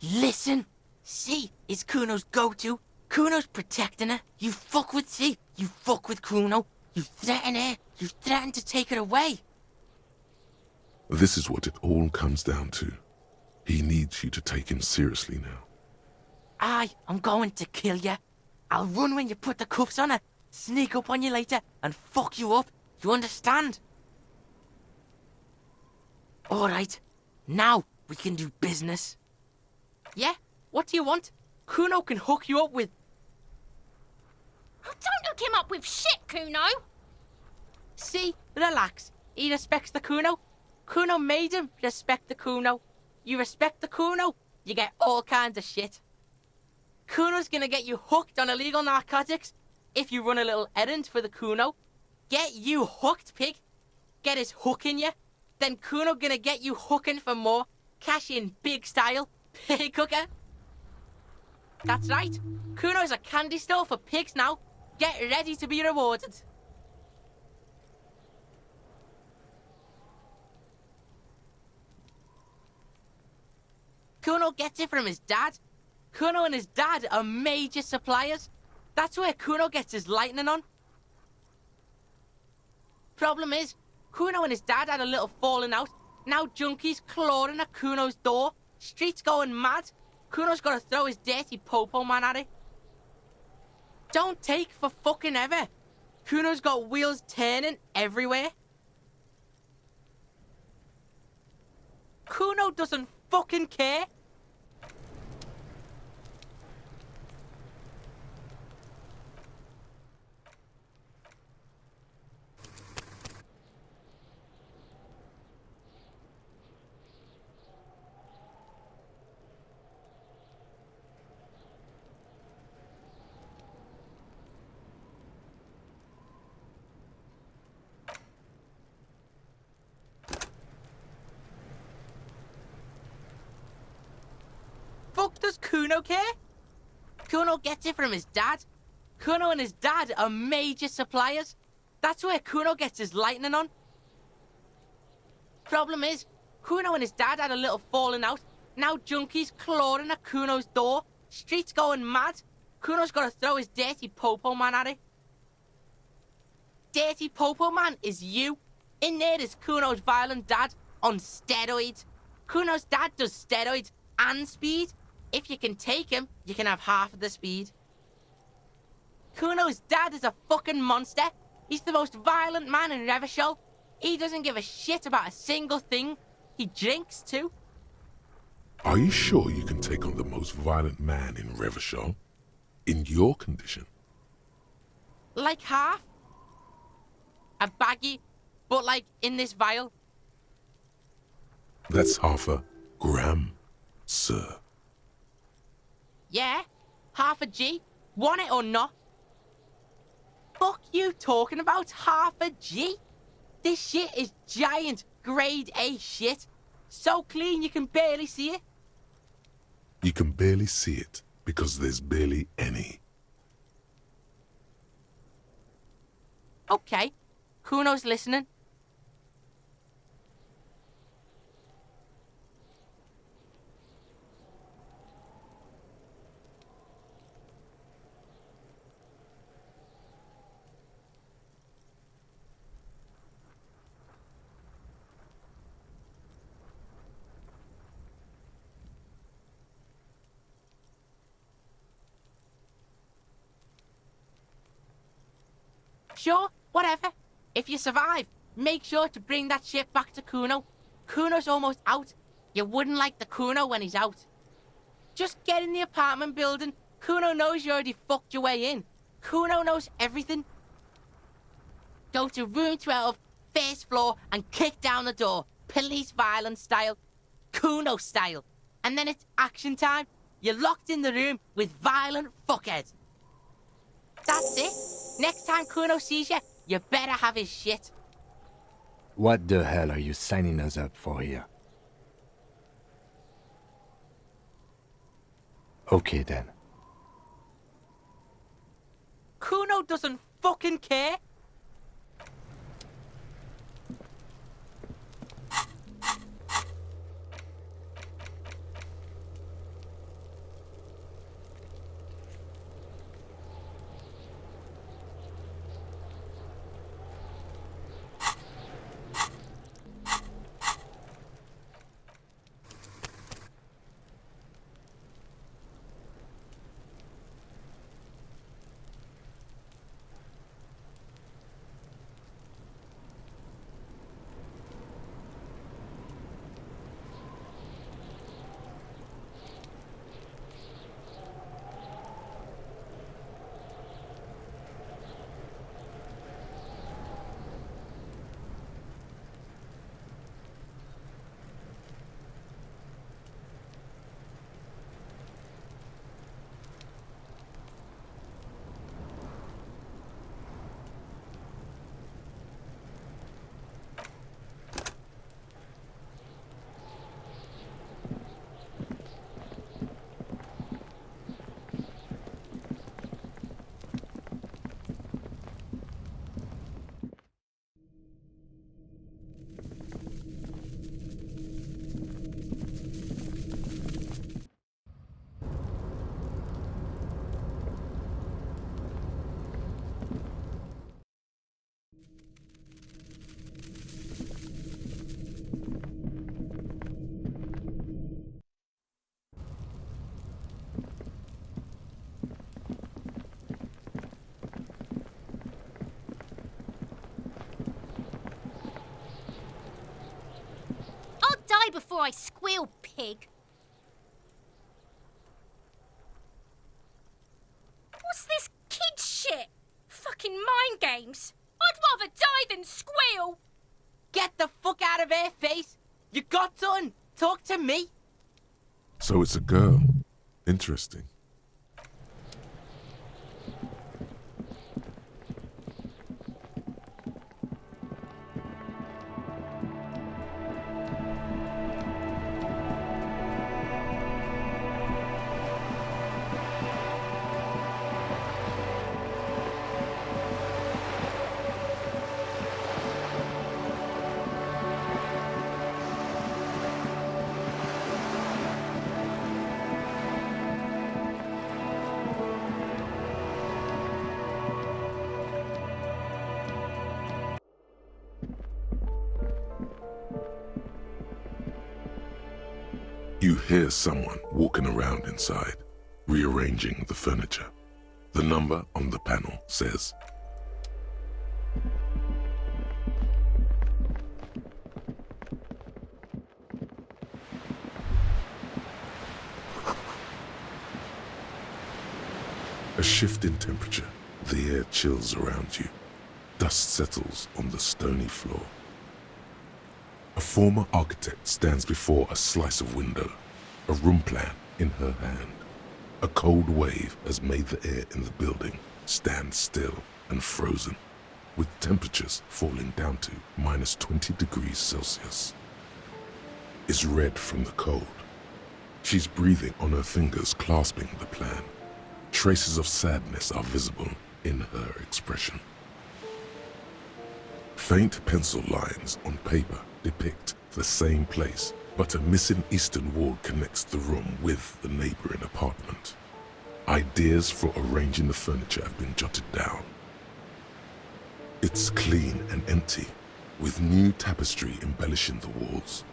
Listen. C is Kuno's go-to. Kuno's protecting her. You fuck with C, you fuck with Kuno. You threaten her. You threaten to take her away. This is what it all comes down to. He needs you to take him seriously now. I'm going to kill you. I'll run when you put the cuffs on her, sneak up on you later, and fuck you up. You understand? Alright, now we can do business. Yeah? What do you want? Kuno can hook you up with... Oh, don't hook him up with shit, Kuno. See, relax. He respects the Kuno. Kuno made him respect the Kuno. You respect the Kuno, you get all kinds of shit. Kuno's gonna get you hooked on illegal narcotics if you run a little errand for the Kuno. Get you hooked, pig. Get his hook in you. Then Kuno gonna get you hooking for more. Cash in big style. Pig hooker. That's right. Kuno's a candy store for pigs now. Get ready to be rewarded. Kuno gets it from his dad. Kuno and his dad are major suppliers. That's where Kuno gets his lightning on. Problem is, Kuno and his dad had a little falling out. Now junkies clawing at Kuno's door. Streets going mad. Kuno's gotta throw his dirty popo man at it. Don't take for fucking ever. Kuno's got wheels turning everywhere. Kuno doesn't fucking care. Fuck does Kuno care? Kuno gets it from his dad. Kuno and his dad are major suppliers. That's where Kuno gets his lightning on. Problem is, Kuno and his dad had a little falling out. Now junkies clawing at Kuno's door. Streets going mad. Kuno's gotta throw his dirty popo man at it. Dirty popo man is you. In there is Kuno's violent dad on steroids. Kuno's dad does steroids and speed. If you can take him, you can have half of the speed. Kuno's dad is a fucking monster. He's the most violent man in Revachol. He doesn't give a shit about a single thing. He drinks too. Are you sure you can take on the most violent man in Revachol? In your condition? Like half. A baggy, but like in this vial. That's half a gram, sir. Yeah, half a G. Want it or not? Fuck you talking about half a G? This shit is giant, grade A shit. So clean you can barely see it. You can barely see it because there's barely any. Okay, Kuno's listening. Sure, whatever. If you survive, make sure to bring that shit back to Kuno. Kuno's almost out. You wouldn't like the Kuno when he's out. Just get in the apartment building. Kuno knows you already fucked your way in. Kuno knows everything. Go to room 12, first floor, and kick down the door. Police violence style. Kuno style. And then it's action time. You're locked in the room with violent fuckheads. That's it. Next time Kuno sees you, you better have his shit. What the hell are you signing us up for here? Okay then. Kuno doesn't fucking care. die before I squeal, pig. What's this kid shit? Fucking mind games. I'd rather die than squeal. Get the fuck out of here, face! You got done! Talk to me! So it's a girl. Interesting. You hear someone walking around inside, rearranging the furniture. The number on the panel says, a shift in temperature, the air chills around you. Dust settles on the stony floor. A former architect stands before a slice of window, a room plan in her hand. A cold wave has made the air in the building stand still and frozen, with temperatures falling down to minus 20 degrees Celsius. Is red from the cold. She's breathing on her fingers, clasping the plan. Traces of sadness are visible in her expression. Faint pencil lines on paper depict the same place, but a missing eastern wall connects the room with the neighboring apartment. Ideas for arranging the furniture have been jotted down. It's clean and empty, with new tapestry embellishing the walls.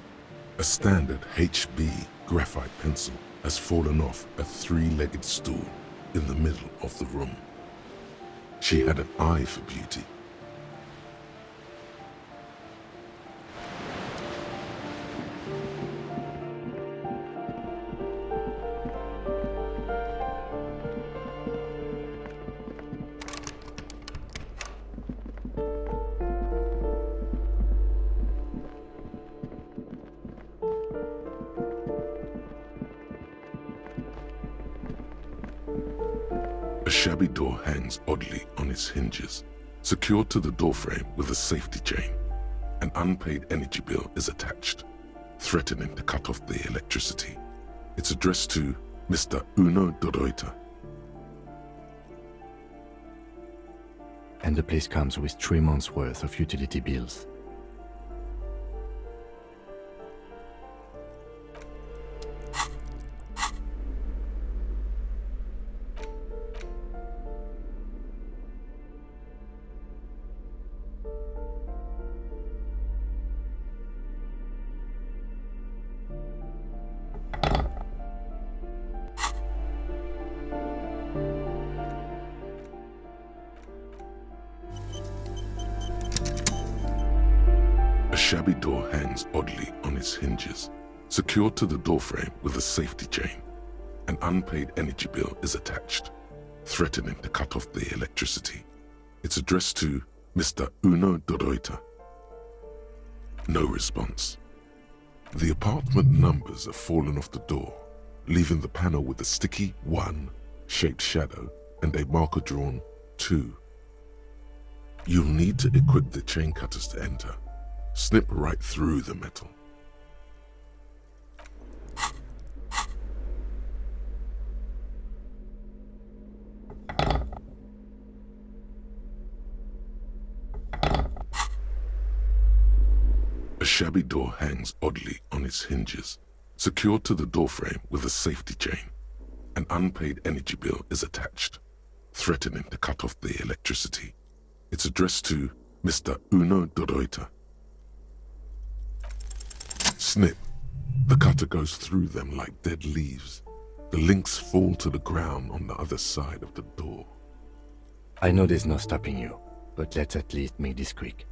A standard HB graphite pencil has fallen off a three-legged stool in the middle of the room. She had an eye for beauty. A shabby door hangs oddly on its hinges, secured to the doorframe with a safety chain. An unpaid energy bill is attached, threatening to cut off the electricity. It's addressed to Mr. Uno Doroita. And the place comes with 3 months' worth of utility bills. A shabby door hangs oddly on its hinges, secured to the doorframe with a safety chain. An unpaid energy bill is attached, threatening to cut off the electricity. It's addressed to Mr. Uno Doroita. No response. The apartment numbers have fallen off the door, leaving the panel with a sticky 1 shaped shadow and a marker drawn 2. You'll need to equip the chain cutters to enter. Snip right through the metal. A shabby door hangs oddly on its hinges, secured to the doorframe with a safety chain. An unpaid energy bill is attached, threatening to cut off the electricity. It's addressed to Mr. Uno Doroita. Snip. The cutter goes through them like dead leaves. The links fall to the ground on the other side of the door. I know there's no stopping you, but let's at least make this quick.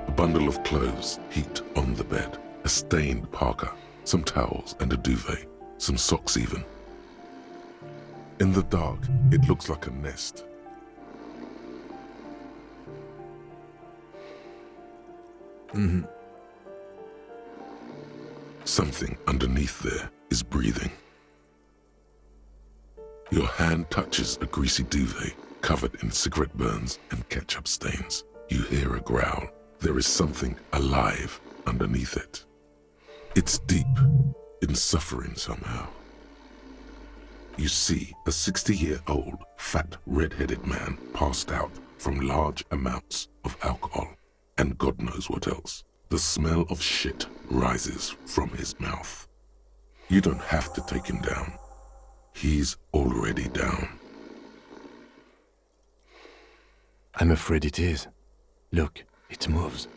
A bundle of clothes heaped on the bed, a stained parka, some towels and a duvet, some socks even. In the dark, it looks like a nest. Something underneath there is breathing. Your hand touches a greasy duvet covered in cigarette burns and ketchup stains. You hear a growl. There is something alive underneath it. It's deep, in suffering somehow. You see a 60-year-old, fat, red-headed man passed out from large amounts of alcohol, and God knows what else. The smell of shit rises from his mouth. You don't have to take him down. He's already down. I'm afraid it is. Look, it moves.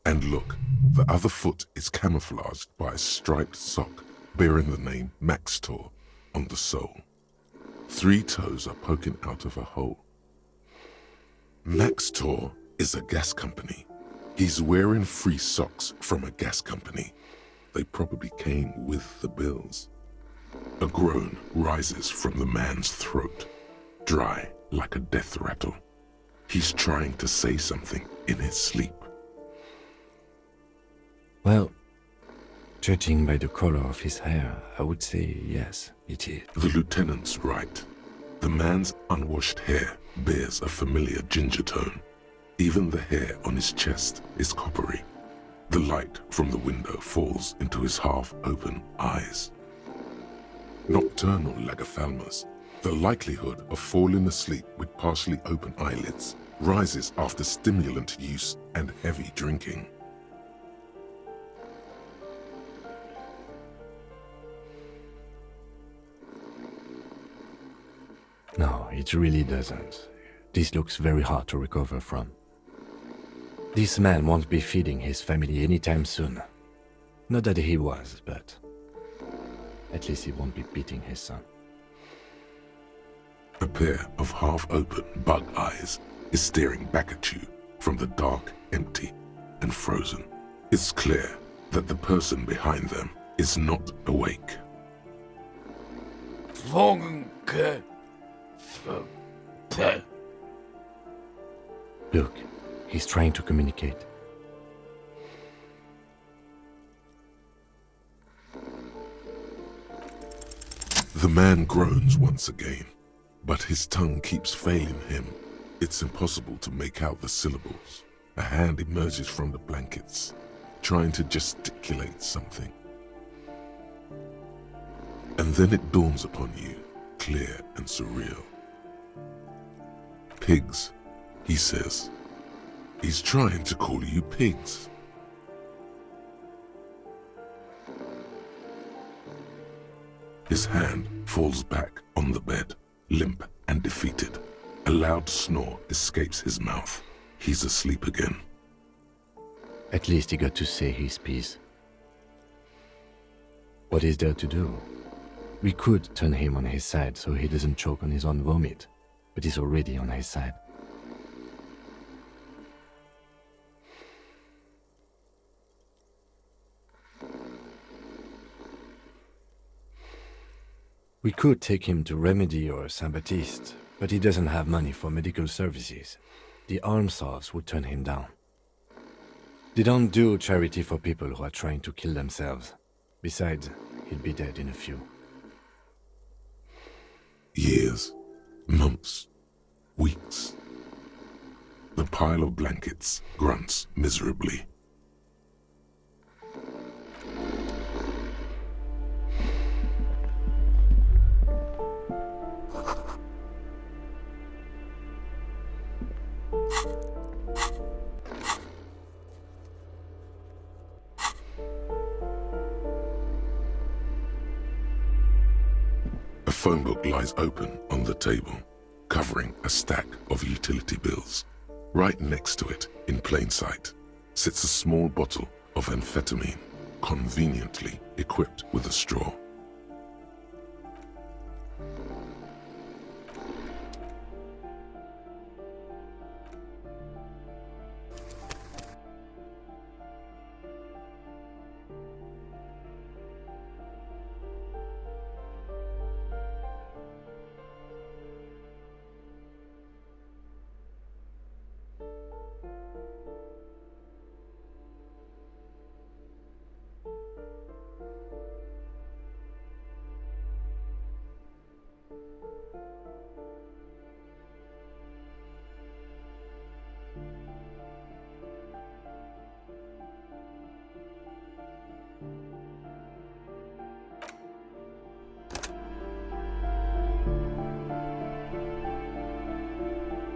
And look, the other foot is camouflaged by a striped sock bearing the name Maxtor on the sole. 3 toes are poking out of a hole. Maxtor is a gas company. He's wearing free socks from a gas company. They probably came with the bills. A groan rises from the man's throat, dry like a death rattle. He's trying to say something in his sleep. Well, judging by the color of his hair, I would say yes, it is. The lieutenant's right. The man's unwashed hair bears a familiar ginger tone. Even the hair on his chest is coppery. The light from the window falls into his half-open eyes. Nocturnal lagophthalmos, the likelihood of falling asleep with partially open eyelids, rises after stimulant use and heavy drinking. No, it really doesn't. This looks very hard to recover from. This man won't be feeding his family anytime soon. Not that he was, but at least he won't be beating his son. A pair of half-open bug eyes is staring back at you from the dark, empty, and frozen. It's clear that the person behind them is not awake. Look, he's trying to communicate. The man groans once again, but his tongue keeps failing him. It's impossible to make out the syllables. A hand emerges from the blankets, trying to gesticulate something. And then it dawns upon you, clear and surreal. Pigs, he says. He's trying to call you pigs. His hand falls back on the bed, limp and defeated. A loud snore escapes his mouth. He's asleep again. At least he got to say his piece. What is there to do? We could turn him on his side so he doesn't choke on his own vomit, but he's already on his side. We could take him to Remedy or Saint-Baptiste, but he doesn't have money for medical services. The armsaws would turn him down. They don't do charity for people who are trying to kill themselves. Besides, he'll be dead in a few. Years, months, weeks. The pile of blankets grunts miserably. A phone book lies open on the table, covering a stack of utility bills. Right next to it, in plain sight, sits a small bottle of amphetamine, conveniently equipped with a straw.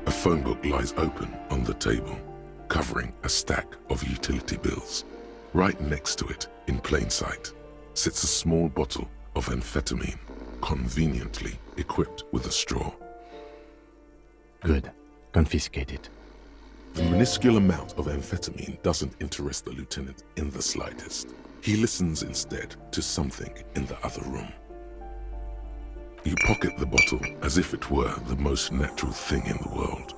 A phone book lies open on the table, covering a stack of utility bills. Right next to it, in plain sight, sits a small bottle of amphetamine, conveniently equipped with a straw. Good. Confiscate it. The minuscule amount of amphetamine doesn't interest the lieutenant in the slightest. He listens instead to something in the other room. You pocket the bottle as if it were the most natural thing in the world.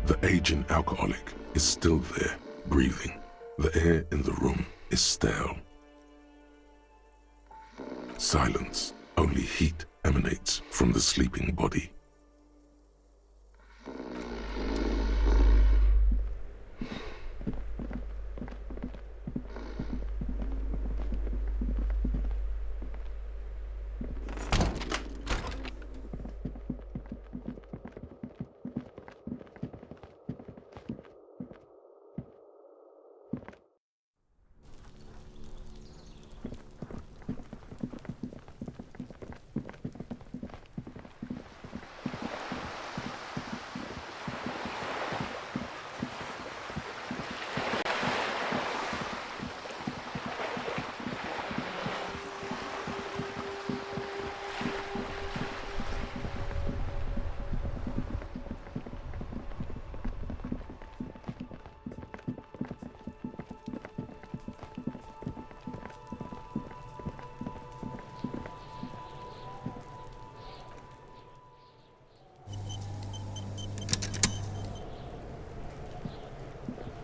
The aging alcoholic is still there, breathing. The air in the room is stale. Silence. Only heat emanates from the sleeping body.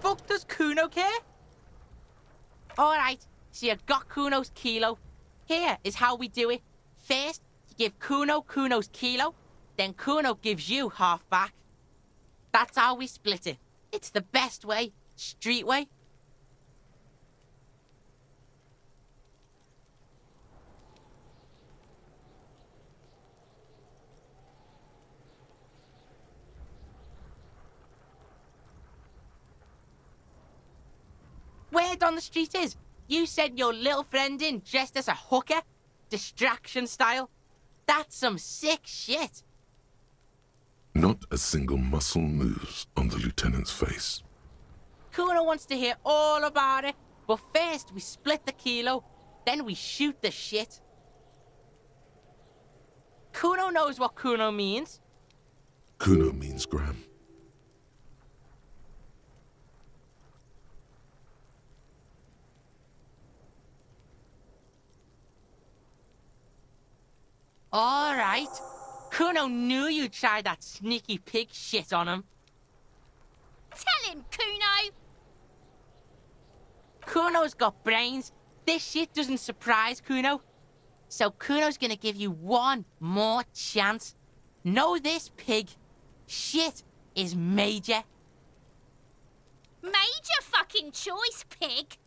Fuck does Kuno care? Alright, so you got Kuno's kilo. Here is how we do it. First, you give Kuno Kuno's kilo, then Kuno gives you half back. That's how we split it. It's the best way, street way. Word on the street is, you sent your little friend in dressed as a hooker, distraction style. That's some sick shit. Not a single muscle moves on the lieutenant's face. Kuno wants to hear all about it, but first we split the kilo, then we shoot the shit. Kuno knows what Kuno means. Kuno means gram. All right. Kuno knew you tried that sneaky pig shit on him. Tell him, Kuno! Kuno's got brains. This shit doesn't surprise Kuno. So Kuno's gonna give you one more chance. Know this, pig. Shit is major. Major fucking choice, pig!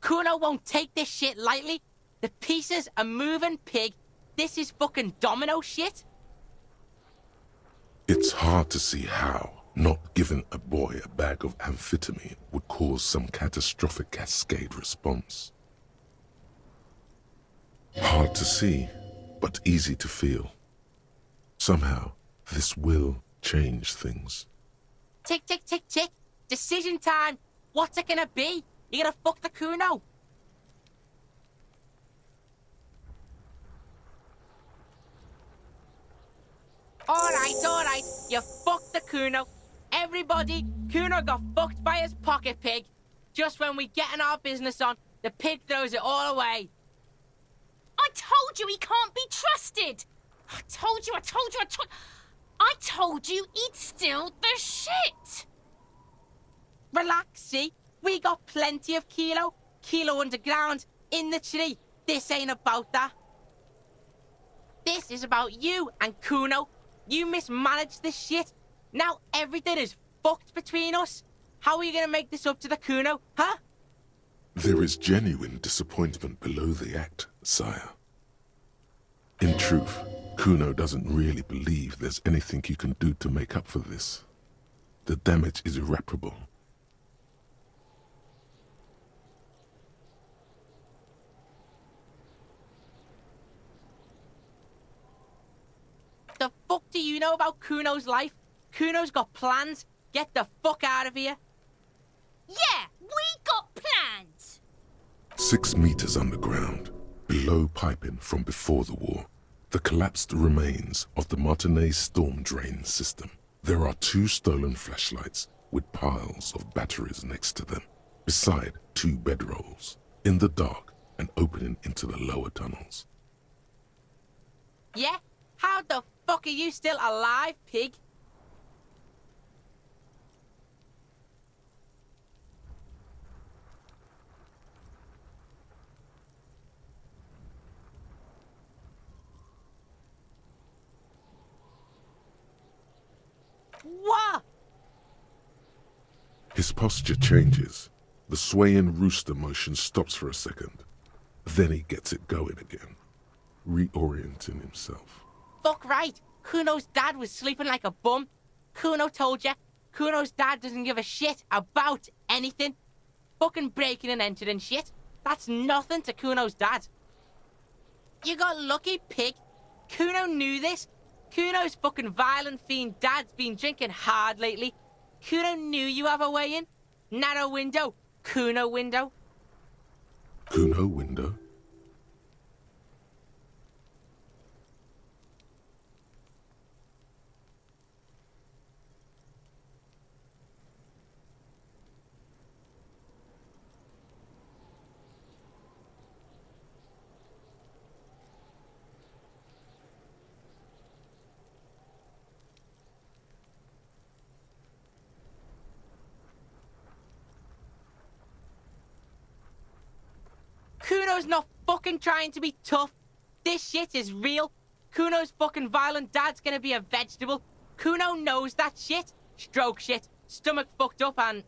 Kuno won't take this shit lightly. The pieces are moving, pig. This is fucking domino shit. It's hard to see how not giving a boy a bag of amphetamine would cause some catastrophic cascade response. Hard to see, but easy to feel. Somehow, this will change things. Tick, tick, tick, tick. Decision time. What's it gonna be? You gonna fuck the Kuno? All right. You fucked the Kuno. Everybody, Kuno got fucked by his pocket pig. Just when we getting our business on, the pig throws it all away. I told you he can't be trusted! I told you he'd steal the shit! Relax, see? We got plenty of kilo. Kilo underground, in the tree. This ain't about that. This is about you and Kuno. You mismanaged this shit. Now everything is fucked between us. How are you gonna make this up to the Kuno, huh? There is genuine disappointment below the act, sire. In truth, Kuno doesn't really believe there's anything you can do to make up for this. The damage is irreparable. The fuck do you know about Kuno's life? Kuno's got plans. Get the fuck out of here. Yeah, we got plans! 6 meters underground, below piping from before the war, the collapsed remains of the Martinez storm drain system. There are 2 stolen flashlights with piles of batteries next to them, beside 2 bedrolls, in the dark and opening into the lower tunnels. Yeah? How the fuck are you still alive, pig? What? His posture changes. The swaying rooster motion stops for a second. Then he gets it going again, reorienting himself. Fuck right. Kuno's dad was sleeping like a bum. Kuno told ya. Kuno's dad doesn't give a shit about anything. Fucking breaking and entering shit. That's nothing to Kuno's dad. You got lucky, pig. Kuno knew this. Kuno's fucking violent fiend dad's been drinking hard lately. Kuno knew you have a way in. Narrow window. Kuno window. Kuno window? Kuno's not fucking trying to be tough. This shit is real. Kuno's fucking violent dad's gonna be a vegetable. Kuno knows that shit. Stroke shit. Stomach fucked up and...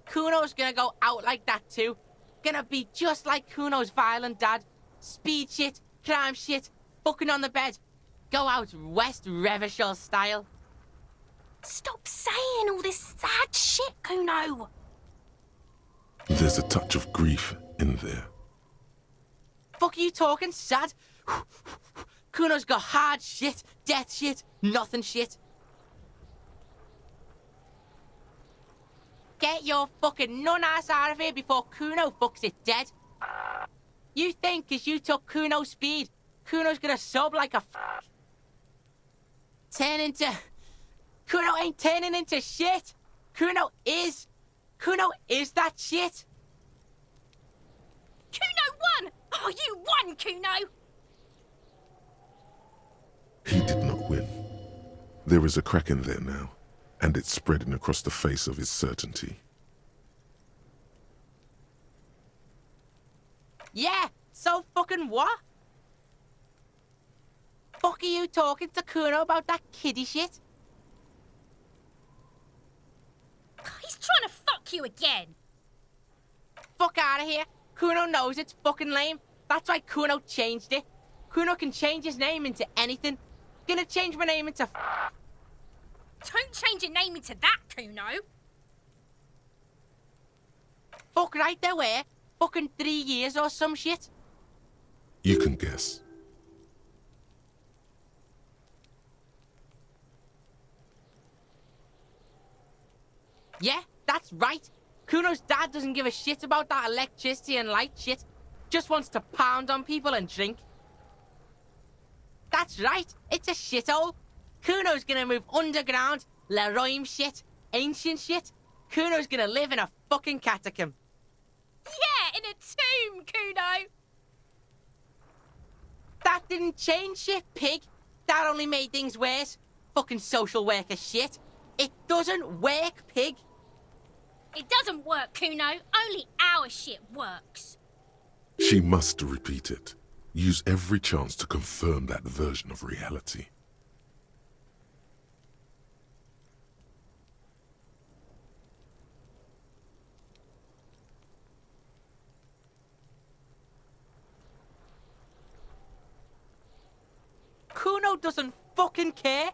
Kuno's gonna go out like that too. Gonna be just like Kuno's violent dad. Speed shit, crime shit, fucking on the bed. Go out West Revachol style. Stop saying all this sad shit, Kuno! There's a touch of grief in there. Fuck are you talking, sad? Kuno's got hard shit, death shit, nothing shit. Get your fucking nun-ass out of here before Kuno fucks it dead. You think 'cause you took Kuno's speed, Kuno's gonna sub like a turn into... Kuno ain't turning into shit. Kuno is that shit. Kuno won! Oh, you won, Kuno! He did not win. There is a crack in there now, and it's spreading across the face of his certainty. Yeah, so fucking what? Fuck are you talking to Kuno about that kiddie shit? He's trying to fuck you again. Fuck out of here. Kuno knows it's fucking lame. That's why Kuno changed it. Kuno can change his name into anything. Gonna change my name into Don't change your name into that, Kuno. fuck right there where? Fucking 3 years or some shit. You can guess. Yeah, that's right. Kuno's dad doesn't give a shit about that electricity and light shit. Just wants to pound on people and drink. That's right, it's a shithole. Kuno's gonna move underground, Leroy shit, ancient shit. Kuno's gonna live in a fucking catacomb. Yeah, in a tomb, Kuno. That didn't change shit, pig. That only made things worse. Fucking social worker shit. It doesn't work, pig. It doesn't work, Kuno. Only our shit works. She must repeat it. Use every chance to confirm that version of reality. Kuno doesn't fucking care.